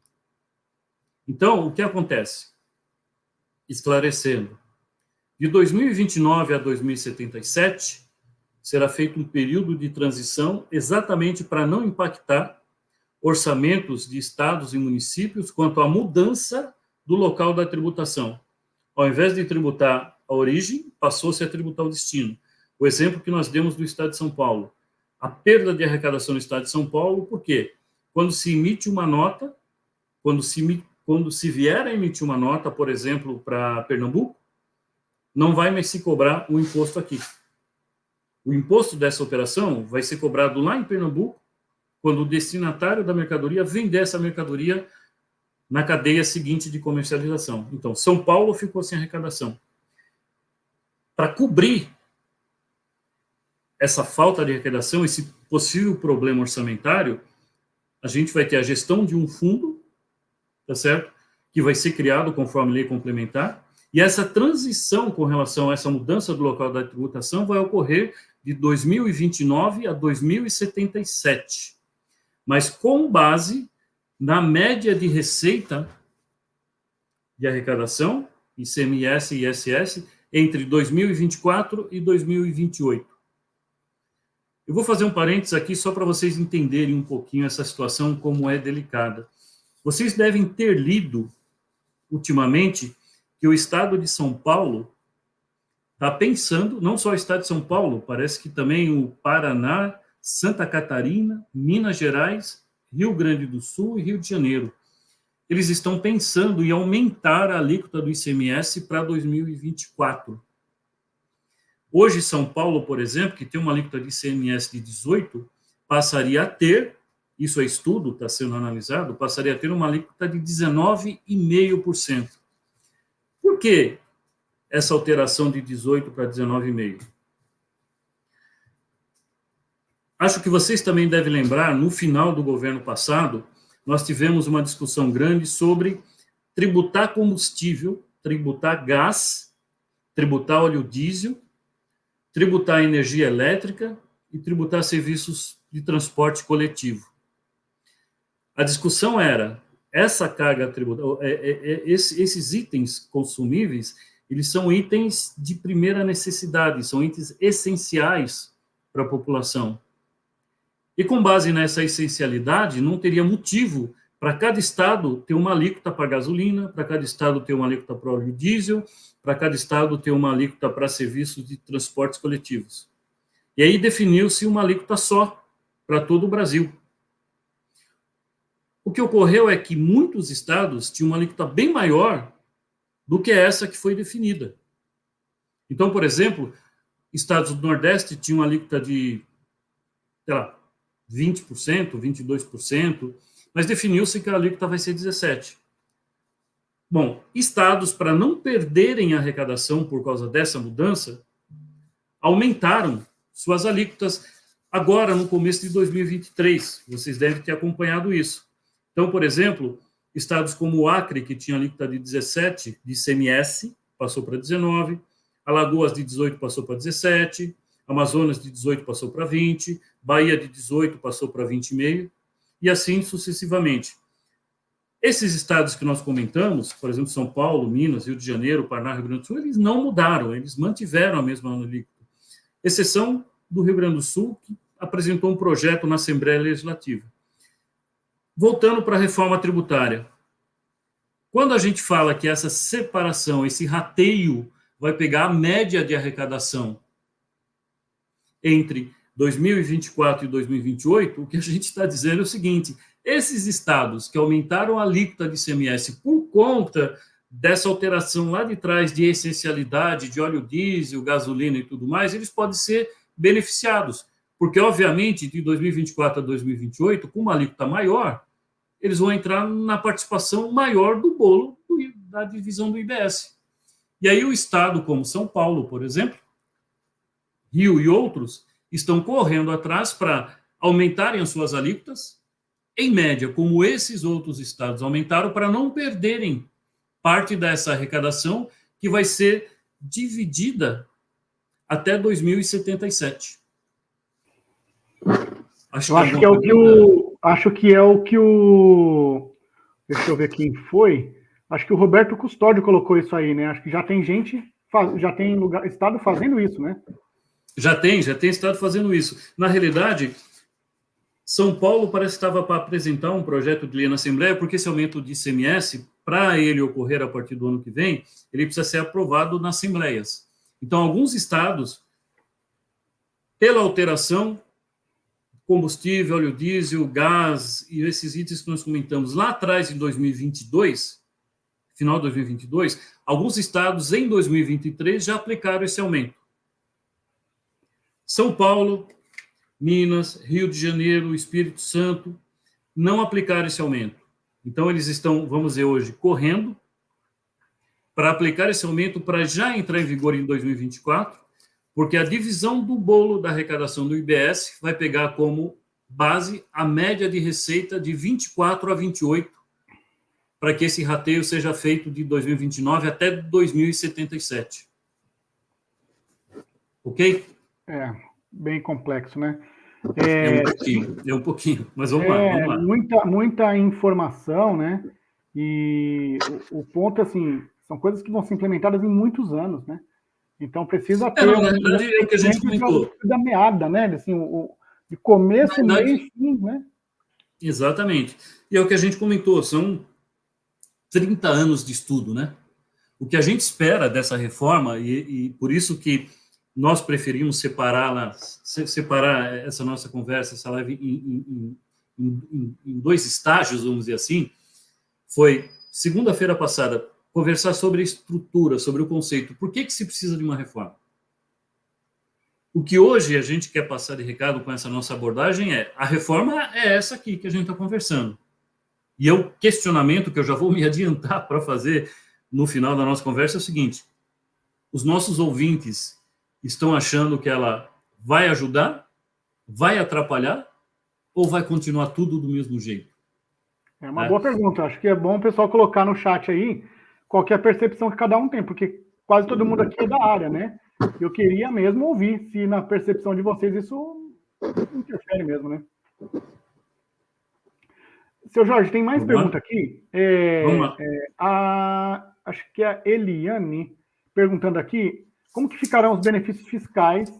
Então, o que acontece? Esclarecendo, de 2029 a 2077, será feito um período de transição exatamente para não impactar orçamentos de estados e municípios quanto à mudança do local da tributação. Ao invés de tributar a origem, passou-se a tributar o destino. O exemplo que nós demos do estado de São Paulo. A perda de arrecadação no estado de São Paulo, por quê? Quando se emite uma nota, quando se vier a emitir uma nota, por exemplo, para Pernambuco, não vai mais se cobrar o imposto aqui. O imposto dessa operação vai ser cobrado lá em Pernambuco, quando o destinatário da mercadoria vender essa mercadoria na cadeia seguinte de comercialização. Então, São Paulo ficou sem arrecadação. Para cobrir essa falta de arrecadação, esse possível problema orçamentário, a gente vai ter a gestão de um fundo, tá certo? Que vai ser criado conforme lei complementar, e essa transição com relação a essa mudança do local da tributação vai ocorrer de 2029 a 2077, mas com base na média de receita de arrecadação, ICMS e ISS, entre 2024 e 2028. Eu vou fazer um parênteses aqui só para vocês entenderem um pouquinho essa situação, como é delicada. Vocês devem ter lido, ultimamente, que o estado de São Paulo está pensando, não só o estado de São Paulo, parece que também o Paraná, Santa Catarina, Minas Gerais, Rio Grande do Sul e Rio de Janeiro. Eles estão pensando em aumentar a alíquota do ICMS para 2024. Hoje, São Paulo, por exemplo, que tem uma alíquota de ICMS de 18%, passaria a ter, isso é estudo, está sendo analisado, passaria a ter uma alíquota de 19,5%. Por que essa alteração de 18% para 19,5%? Acho que vocês também devem lembrar, no final do governo passado, nós tivemos uma discussão grande sobre tributar combustível, tributar gás, tributar óleo diesel, tributar energia elétrica e tributar serviços de transporte coletivo. A discussão era, essa carga tributária, esses itens consumíveis, eles são itens de primeira necessidade, são itens essenciais para a população. E com base nessa essencialidade, não teria motivo para cada estado ter uma alíquota para gasolina, para cada estado ter uma alíquota para óleo diesel, para cada estado ter uma alíquota para serviços de transportes coletivos. E aí definiu-se uma alíquota só para todo o Brasil. O que ocorreu é que muitos estados tinham uma alíquota bem maior do que essa que foi definida. Então, por exemplo, estados do Nordeste tinham uma alíquota de, sei lá, 20%, 22%, mas definiu-se que a alíquota vai ser 17%. Bom, estados, para não perderem a arrecadação por causa dessa mudança, aumentaram suas alíquotas agora, no começo de 2023. Vocês devem ter acompanhado isso. Então, por exemplo, estados como o Acre, que tinha alíquota de 17% de ICMS, passou para 19%, Alagoas de 18% passou para 17%, Amazonas de 18% passou para 20%, Bahia de 18% passou para 20,5%, e assim sucessivamente. Esses estados que nós comentamos, por exemplo, São Paulo, Minas, Rio de Janeiro, Paraná, Rio Grande do Sul, eles não mudaram, eles mantiveram a mesma alíquota. Exceção do Rio Grande do Sul, que apresentou um projeto na Assembleia Legislativa. Voltando para a reforma tributária. Quando a gente fala que essa separação, esse rateio, vai pegar a média de arrecadação entre 2024 e 2028, o que a gente está dizendo é o seguinte: esses estados que aumentaram a alíquota de ICMS por conta dessa alteração lá de trás de essencialidade, de óleo diesel, gasolina e tudo mais, eles podem ser beneficiados, porque, obviamente, de 2024 a 2028, com uma alíquota maior, eles vão entrar na participação maior do bolo da divisão do IBS. E aí o estado como São Paulo, por exemplo, Rio e outros, estão correndo atrás para aumentarem as suas alíquotas, em média, como esses outros estados aumentaram, para não perderem parte dessa arrecadação que vai ser dividida até 2077. Acho Eu que acho que é alguma o que o. Acho que é o que o. Deixa eu ver quem foi. Acho que o Roberto Custódio colocou isso aí, né? Acho que já tem gente, já tem lugar, estado fazendo isso, né? já tem estado fazendo isso. Na realidade, São Paulo parece que estava para apresentar um projeto de lei na Assembleia, porque esse aumento de ICMS, para ele ocorrer a partir do ano que vem, ele precisa ser aprovado nas assembleias. Então, alguns estados, pela alteração, combustível, óleo diesel, gás e esses itens que nós comentamos lá atrás, em 2022, final de 2022, alguns estados em 2023 já aplicaram esse aumento. São Paulo, Minas, Rio de Janeiro, Espírito Santo, não aplicaram esse aumento. Então, eles estão, vamos dizer, hoje, correndo para aplicar esse aumento para já entrar em vigor em 2024, porque a divisão do bolo da arrecadação do IBS vai pegar como base a média de receita de 24 a 28, para que esse rateio seja feito de 2029 até 2077. Ok? Bem complexo, né? É um pouquinho, mas vamos lá. Muita informação, né? E o ponto, assim, são coisas que vão ser implementadas em muitos anos, né? Então precisa ter na realidade, é o que a gente comentou. da meada, né? Assim, de começo, meio e fim, né? Exatamente. E é o que a gente comentou, são 30 anos de estudo, né? O que a gente espera dessa reforma, e por isso que nós preferimos separar essa nossa conversa, essa live, em dois estágios, vamos dizer assim, foi, segunda-feira passada, conversar sobre a estrutura, sobre o conceito. Por que se precisa de uma reforma? O que hoje a gente quer passar de recado com essa nossa abordagem é: a reforma é essa aqui que a gente está conversando. E o questionamento que eu já vou me adiantar para fazer no final da nossa conversa é o seguinte: os nossos ouvintes estão achando que ela vai ajudar, vai atrapalhar, ou vai continuar tudo do mesmo jeito? É uma boa pergunta. Acho que é bom o pessoal colocar no chat aí qual que é a percepção que cada um tem, porque quase todo mundo aqui é da área, né? Eu queria mesmo ouvir se na percepção de vocês isso interfere mesmo, né? Seu Jorge, tem mais pergunta aqui. Vamos lá. Acho que é a Eliane perguntando aqui como que ficarão os benefícios fiscais,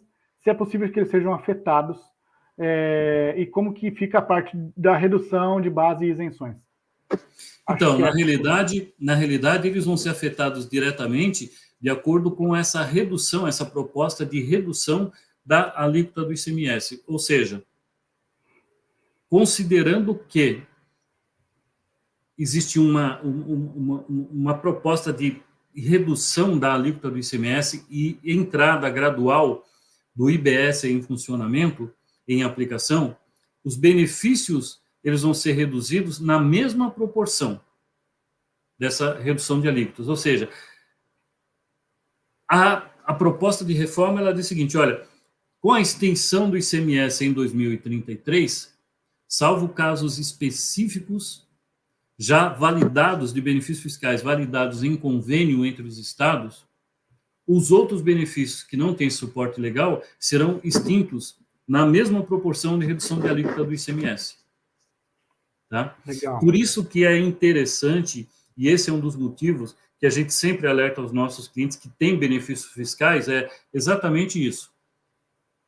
se é possível que eles sejam afetados, e como que fica a parte da redução de base e isenções. Então, na realidade, eles vão ser afetados diretamente de acordo com essa redução, essa proposta de redução da alíquota do ICMS. Ou seja, considerando que existe uma proposta de redução da alíquota do ICMS e entrada gradual do IBS em funcionamento, em aplicação, os benefícios eles vão ser reduzidos na mesma proporção dessa redução de alíquotas. Ou seja, a proposta de reforma ela diz o seguinte: olha, com a extensão do ICMS em 2033, salvo casos específicos já validados de benefícios fiscais, validados em convênio entre os estados, os outros benefícios que não têm suporte legal serão extintos na mesma proporção de redução de alíquota do ICMS. Tá? Por isso que é interessante, e esse é um dos motivos que a gente sempre alerta aos nossos clientes que têm benefícios fiscais, é exatamente isso.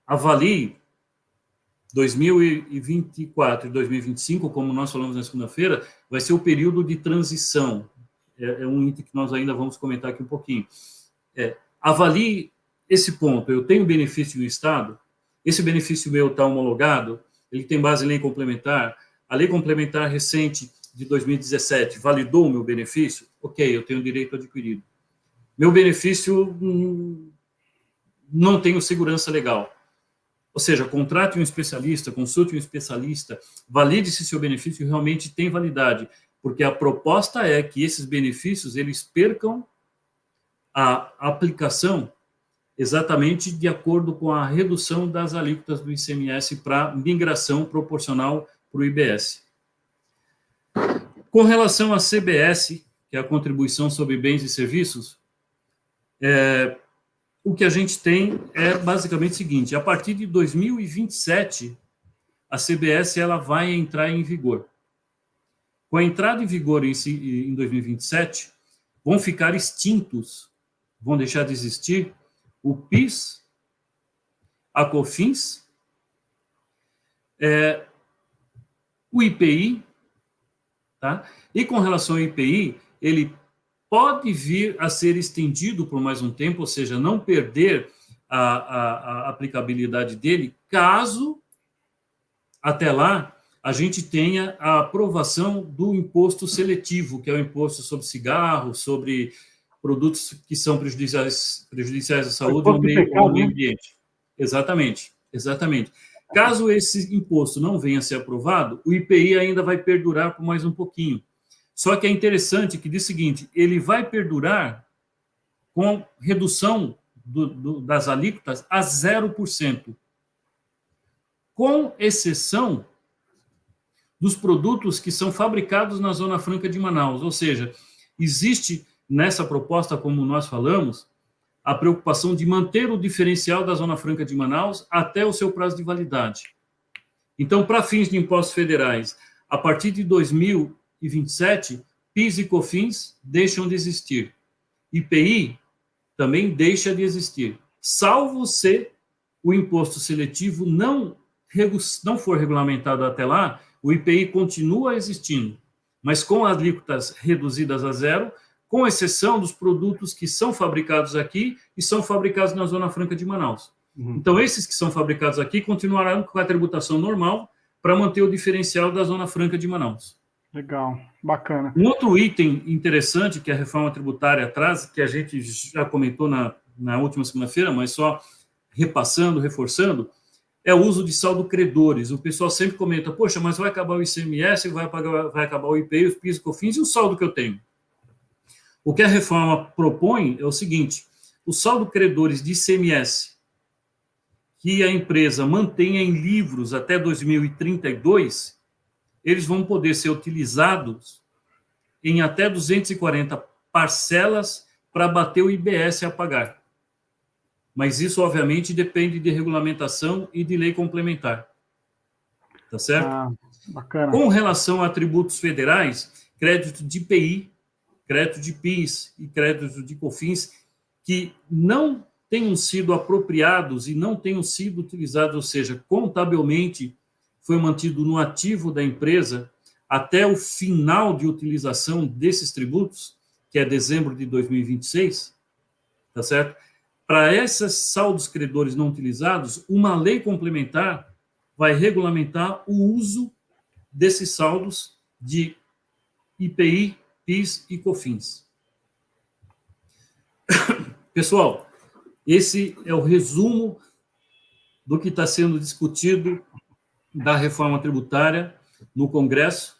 Avalie 2024 e 2025, como nós falamos na segunda-feira, vai ser o período de transição. É um item que nós ainda vamos comentar aqui um pouquinho. Avalie esse ponto. Eu tenho benefício no Estado, esse benefício meu está homologado, ele tem base em lei complementar, a lei complementar recente de 2017 validou o meu benefício? Ok, eu tenho direito adquirido. Meu benefício não tenho segurança legal. Ou seja, contrate um especialista, consulte um especialista, valide se seu benefício realmente tem validade, porque a proposta é que esses benefícios eles percam a aplicação exatamente de acordo com a redução das alíquotas do ICMS para migração proporcional para o IBS. Com relação à CBS, que é a Contribuição sobre Bens e Serviços, o que a gente tem é basicamente o seguinte: a partir de 2027, a CBS ela vai entrar em vigor. Com a entrada em vigor em 2027, vão ficar extintos, vão deixar de existir o PIS, a COFINS, o IPI, tá? E com relação ao IPI, ele pode vir a ser estendido por mais um tempo, ou seja, não perder a aplicabilidade dele, caso até lá a gente tenha a aprovação do imposto seletivo, que é o imposto sobre cigarro, sobre produtos que são prejudiciais à saúde ou ao meio ambiente. Exatamente, exatamente. Caso esse imposto não venha a ser aprovado, o IPI ainda vai perdurar por mais um pouquinho. Só que é interessante que diz o seguinte, ele vai perdurar com redução das alíquotas a 0%, com exceção dos produtos que são fabricados na Zona Franca de Manaus. Ou seja, existe nessa proposta, como nós falamos, a preocupação de manter o diferencial da Zona Franca de Manaus até o seu prazo de validade. Então, para fins de impostos federais, a partir de 2027, PIS e COFINS deixam de existir. IPI também deixa de existir, salvo se o imposto seletivo não for regulamentado até lá, o IPI continua existindo, mas com alíquotas reduzidas a zero, com exceção dos produtos que são fabricados aqui e são fabricados na Zona Franca de Manaus. Então, esses que são fabricados aqui continuarão com a tributação normal para manter o diferencial da Zona Franca de Manaus. Legal, bacana. Um outro item interessante que a reforma tributária traz, que a gente já comentou na última segunda-feira, mas só repassando, reforçando, é o uso de saldo credores. O pessoal sempre comenta, poxa, mas vai acabar o ICMS, vai acabar o IPI, os PIS e COFINS e o saldo que eu tenho. O que a reforma propõe é o seguinte, o saldo credores de ICMS que a empresa mantenha em livros até 2032, eles vão poder ser utilizados em até 240 parcelas para bater o IBS a pagar. Mas isso, obviamente, depende de regulamentação e de lei complementar. Tá certo? Bacana. Com relação a tributos federais, crédito de IPI, crédito de PIS e crédito de COFINS, que não tenham sido apropriados e não tenham sido utilizados, ou seja, contabilmente foi mantido no ativo da empresa até o final de utilização desses tributos, que é dezembro de 2026, tá certo? Para esses saldos credores não utilizados, uma lei complementar vai regulamentar o uso desses saldos de IPI, PIS e COFINS. Pessoal, esse é o resumo do que está sendo discutido da reforma tributária no Congresso.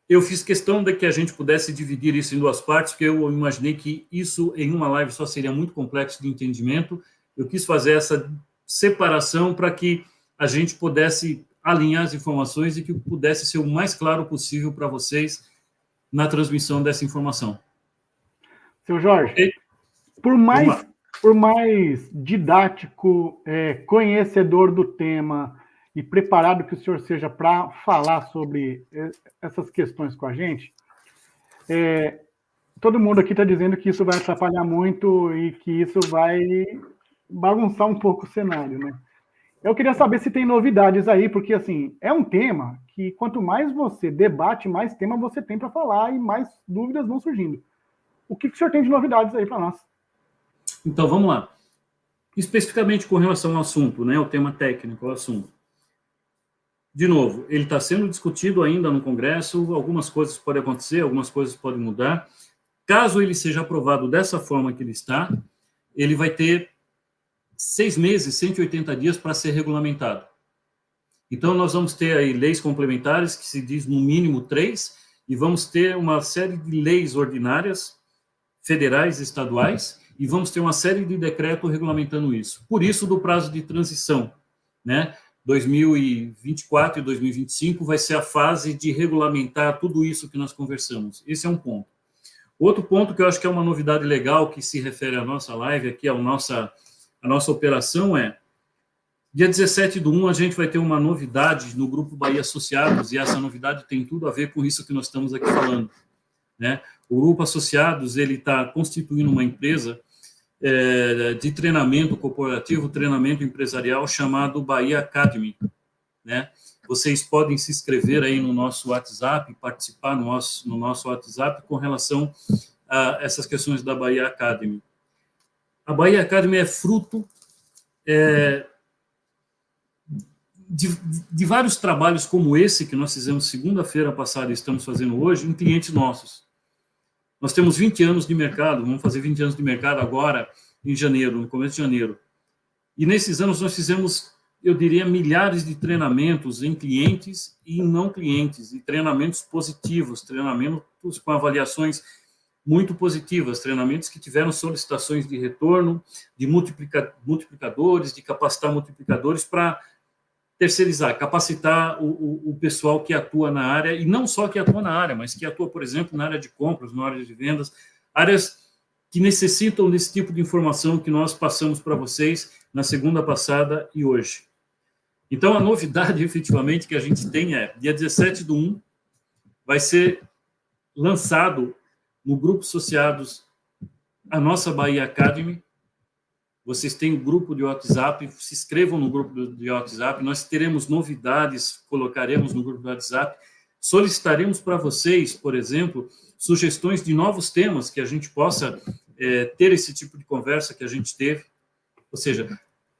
Eu fiz questão de que a gente pudesse dividir isso em duas partes, porque eu imaginei que isso em uma live só seria muito complexo de entendimento. Eu quis fazer essa separação para que a gente pudesse alinhar as informações e que pudesse ser o mais claro possível para vocês na transmissão dessa informação. Seu Jorge, okay? por mais didático, conhecedor do tema e preparado que o senhor seja para falar sobre essas questões com a gente, todo mundo aqui está dizendo que isso vai atrapalhar muito e que isso vai bagunçar um pouco o cenário, né? Eu queria saber se tem novidades aí, porque, assim, é um tema que quanto mais você debate, mais tema você tem para falar e mais dúvidas vão surgindo. O que o senhor tem de novidades aí para nós? Então, vamos lá. Especificamente com relação ao assunto, né, o tema técnico, o assunto. De novo, ele está sendo discutido ainda no Congresso, algumas coisas podem acontecer, algumas coisas podem mudar. Caso ele seja aprovado dessa forma que ele está, ele vai ter 6 meses, 180 dias para ser regulamentado. Então, nós vamos ter aí leis complementares, que se diz no mínimo 3, e vamos ter uma série de leis ordinárias, federais e estaduais, e vamos ter uma série de decretos regulamentando isso. Por isso, do prazo de transição, né? 2024 e 2025 vai ser a fase de regulamentar tudo isso que nós conversamos. Esse é um ponto. Outro ponto que eu acho que é uma novidade legal que se refere à nossa live aqui, à nossa operação Dia 17/1, a gente vai ter uma novidade no Grupo Bahia Associados, e essa novidade tem tudo a ver com isso que nós estamos aqui falando, né? O Grupo Associados, ele está constituindo uma empresa de treinamento corporativo, treinamento empresarial, chamado Bahia Academy, né? Vocês podem se inscrever aí no nosso WhatsApp, participar no nosso WhatsApp com relação a essas questões da Bahia Academy. A Bahia Academy é fruto de vários trabalhos como esse que nós fizemos segunda-feira passada e estamos fazendo hoje em clientes nossos. Nós temos 20 anos de mercado, vamos fazer 20 anos de mercado agora em janeiro, no começo de janeiro. E nesses anos nós fizemos, eu diria, milhares de treinamentos em clientes e em não clientes, e treinamentos positivos, treinamentos com avaliações muito positivas, treinamentos que tiveram solicitações de retorno, de multiplicadores, de capacitar multiplicadores para terceirizar, capacitar o pessoal que atua na área, e não só que atua na área, mas que atua, por exemplo, na área de compras, na área de vendas, áreas que necessitam desse tipo de informação que nós passamos para vocês na segunda passada e hoje. Então, a novidade, efetivamente, que a gente tem dia 17/1, vai ser lançado no Grupo Associados a nossa Bahia Academy. Vocês têm um grupo de WhatsApp, se inscrevam no grupo de WhatsApp, nós teremos novidades, colocaremos no grupo do WhatsApp, solicitaremos para vocês, por exemplo, sugestões de novos temas que a gente possa ter esse tipo de conversa que a gente teve, ou seja,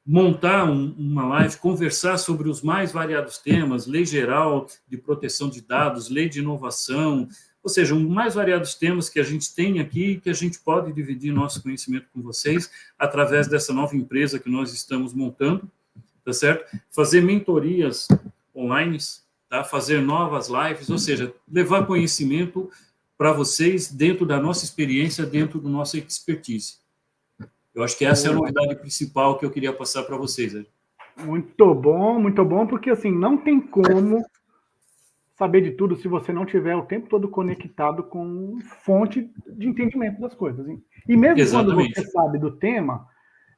montar uma live, conversar sobre os mais variados temas, lei geral de proteção de dados, lei de inovação, ou seja, os mais variados temas que a gente tem aqui, que a gente pode dividir nosso conhecimento com vocês através dessa nova empresa que nós estamos montando, tá certo? Fazer mentorias online, tá? Fazer novas lives, ou seja, levar conhecimento para vocês dentro da nossa experiência, dentro da nossa expertise. Eu acho que essa é a novidade principal que eu queria passar para vocês. Né? Muito bom, porque assim, não tem como saber de tudo se você não tiver o tempo todo conectado com fonte de entendimento das coisas. Hein? E mesmo Exatamente. quando você sabe do tema,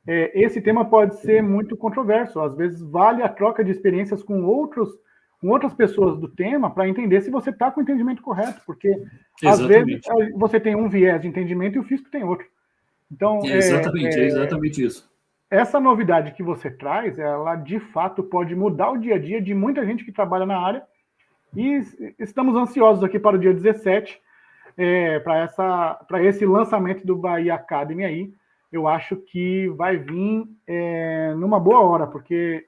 esse tema pode ser muito controverso. Às vezes vale a troca de experiências com outras pessoas do tema para entender se você está com o entendimento correto, porque às vezes você tem um viés de entendimento e o fisco tem outro. Então, é exatamente isso. Essa novidade que você traz, ela de fato pode mudar o dia a dia de muita gente que trabalha na área, e estamos ansiosos aqui para o dia 17, para esse lançamento do Bahia Academy aí. Eu acho que vai vir numa boa hora, porque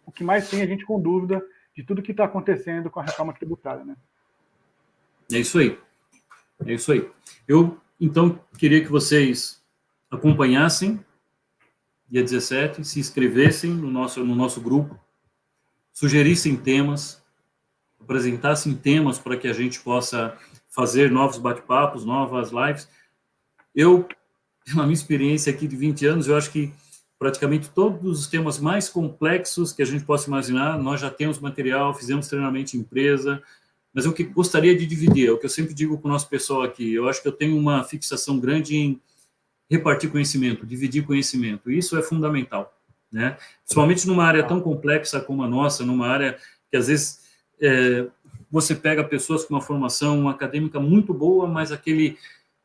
o que mais tem a gente com dúvida de tudo que está acontecendo com a reforma tributária, né? É isso aí. Eu, então, queria que vocês acompanhassem dia 17, se inscrevessem no nosso grupo, sugerissem temas, apresentassem temas para que a gente possa fazer novos bate-papos, novas lives. Eu, na minha experiência aqui de 20 anos, eu acho que praticamente todos os temas mais complexos que a gente possa imaginar, nós já temos material, fizemos treinamento em empresa, mas eu gostaria de dividir, é o que eu sempre digo com o nosso pessoal aqui, eu acho que eu tenho uma fixação grande em repartir conhecimento, dividir conhecimento, isso é fundamental, né? Principalmente numa área tão complexa como a nossa, numa área que às vezes você pega pessoas com uma formação acadêmica muito boa, mas aquele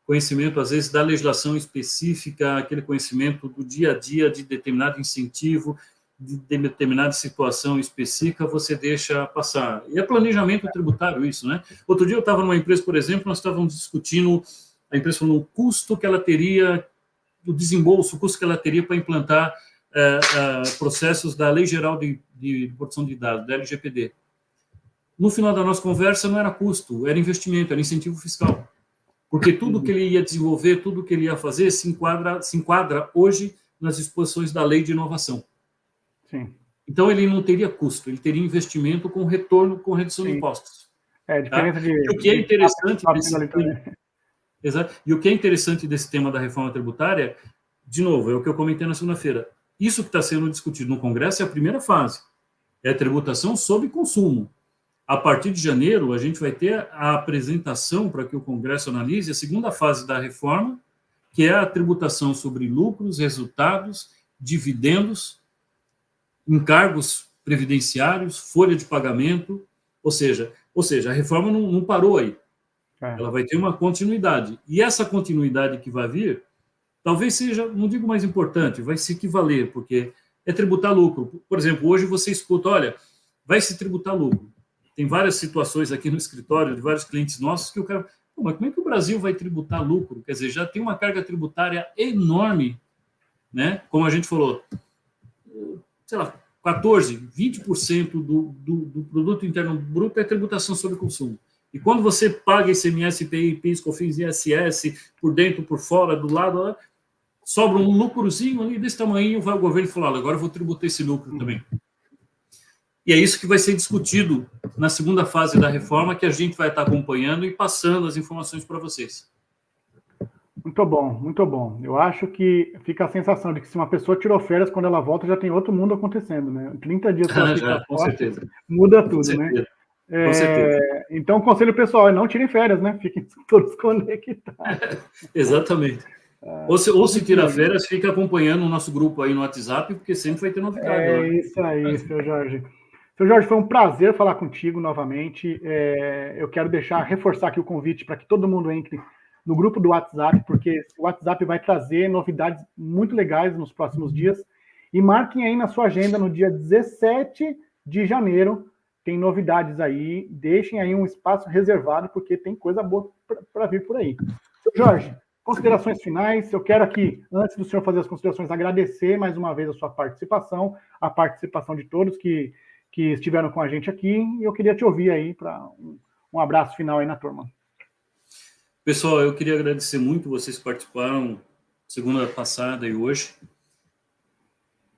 conhecimento, às vezes, da legislação específica, aquele conhecimento do dia a dia de determinado incentivo, de determinada situação específica, você deixa passar. E é planejamento tributário isso, né? Outro dia eu estava numa empresa, por exemplo, nós estávamos discutindo, a empresa falou o custo que ela teria, o desembolso, o custo que ela teria para implantar processos da Lei Geral de Proteção de Dados, da LGPD. No final da nossa conversa, não era custo, era investimento, era incentivo fiscal. Porque tudo que ele ia desenvolver, tudo que ele ia fazer, se enquadra hoje nas disposições da Lei de Inovação. Sim. Então, ele não teria custo, ele teria investimento com retorno, com redução de impostos. A diferença de... E o que é interessante Exato. E o que é interessante desse tema da reforma tributária, de novo, é o que eu comentei na segunda-feira. Isso que está sendo discutido no Congresso é a primeira fase. É a tributação sobre consumo. A partir de janeiro, a gente vai ter a apresentação para que o Congresso analise a segunda fase da reforma, que é a tributação sobre lucros, resultados, dividendos encargos previdenciários, folha de pagamento, ou seja, a reforma não parou aí. Ela vai ter uma continuidade. E essa continuidade que vai vir, talvez seja, não digo mais importante, vai se equivaler, porque é tributar lucro. Por exemplo, hoje você escuta, olha, vai se tributar lucro. Tem várias situações aqui no escritório de vários clientes nossos que o cara, mas como é que o Brasil vai tributar lucro? Quer dizer, já tem uma carga tributária enorme, né? Como a gente falou, sei lá, 14%, 20% do produto interno bruto é tributação sobre consumo. E quando você paga ICMS, IPI, PIS, COFINS, ISS, por dentro, por fora, do lado, sobra um lucrozinho ali desse tamanho, vai o governo falar, agora eu vou tributar esse lucro também. E é isso que vai ser discutido na segunda fase da reforma, que a gente vai estar acompanhando e passando as informações para vocês. Muito bom, muito bom. Eu acho que fica a sensação de que se uma pessoa tirou férias, quando ela volta já tem outro mundo acontecendo, né? 30 dias que ela fica com fora, certeza. muda tudo, né? Com certeza. Então, o conselho pessoal é não tirem férias, né? Fiquem todos conectados. Exatamente. Ou se tira férias, fica acompanhando o nosso grupo aí no WhatsApp, porque sempre vai ter novidade. Isso aí, seu Jorge. Seu Jorge, foi um prazer falar contigo novamente. Eu quero reforçar aqui o convite para que todo mundo entre no grupo do WhatsApp, porque o WhatsApp vai trazer novidades muito legais nos próximos dias. E marquem aí na sua agenda, no dia 17 de janeiro, tem novidades aí. Deixem aí um espaço reservado, porque tem coisa boa para vir por aí. Seu Jorge, considerações finais. Eu quero aqui, antes do senhor fazer as considerações, agradecer mais uma vez a sua participação, a participação de todos que estiveram com a gente aqui, e eu queria te ouvir aí para um abraço final aí na turma. Pessoal, eu queria agradecer muito vocês que participaram segunda passada e hoje.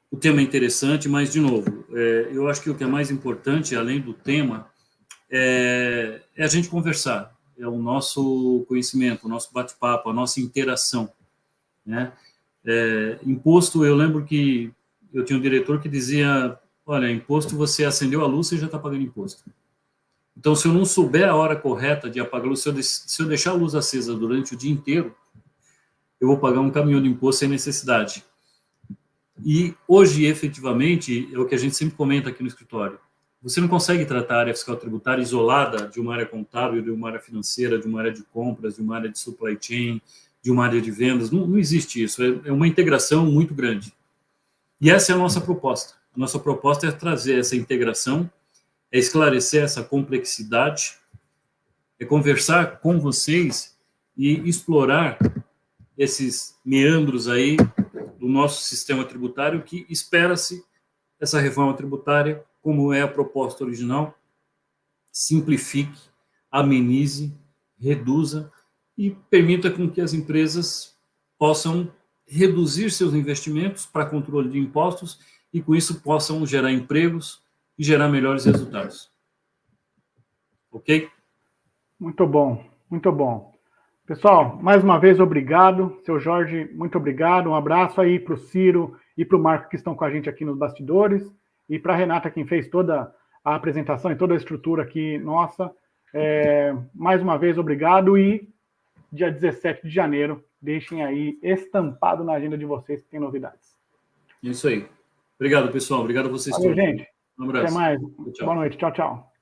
O tema é interessante, mas, de novo, eu acho que o que é mais importante, além do tema, é a gente conversar, é o nosso conhecimento, o nosso bate-papo, a nossa interação, né? Imposto, eu lembro que eu tinha um diretor que dizia, olha, imposto, você acendeu a luz, você já está pagando imposto. Então, se eu não souber a hora correta de apagar a luz, se eu deixar a luz acesa durante o dia inteiro, eu vou pagar um caminhão de imposto sem necessidade. E hoje, efetivamente, é o que a gente sempre comenta aqui no escritório. Você não consegue tratar a área fiscal tributária isolada de uma área contábil, de uma área financeira, de uma área de compras, de uma área de supply chain, de uma área de vendas. Não existe isso. É uma integração muito grande. E essa é a nossa proposta. A nossa proposta é trazer essa integração, é esclarecer essa complexidade, é conversar com vocês e explorar esses meandros aí do nosso sistema tributário, que espera-se essa reforma tributária, como é a proposta original, simplifique, amenize, reduza e permita com que as empresas possam reduzir seus investimentos para controle de impostos e, com isso, possam gerar empregos e gerar melhores resultados. Ok? Muito bom, muito bom. Pessoal, mais uma vez, obrigado. Seu Jorge, muito obrigado. Um abraço aí para o Ciro e para o Marco, que estão com a gente aqui nos bastidores. E para a Renata, quem fez toda a apresentação e toda a estrutura aqui nossa. Mais uma vez, obrigado. E dia 17 de janeiro, deixem aí estampado na agenda de vocês que tem novidades. Isso aí. Obrigado, pessoal. Obrigado a vocês todos. todos. Gente. Um abraço. Até mais. Tchau. Boa noite. Tchau, tchau.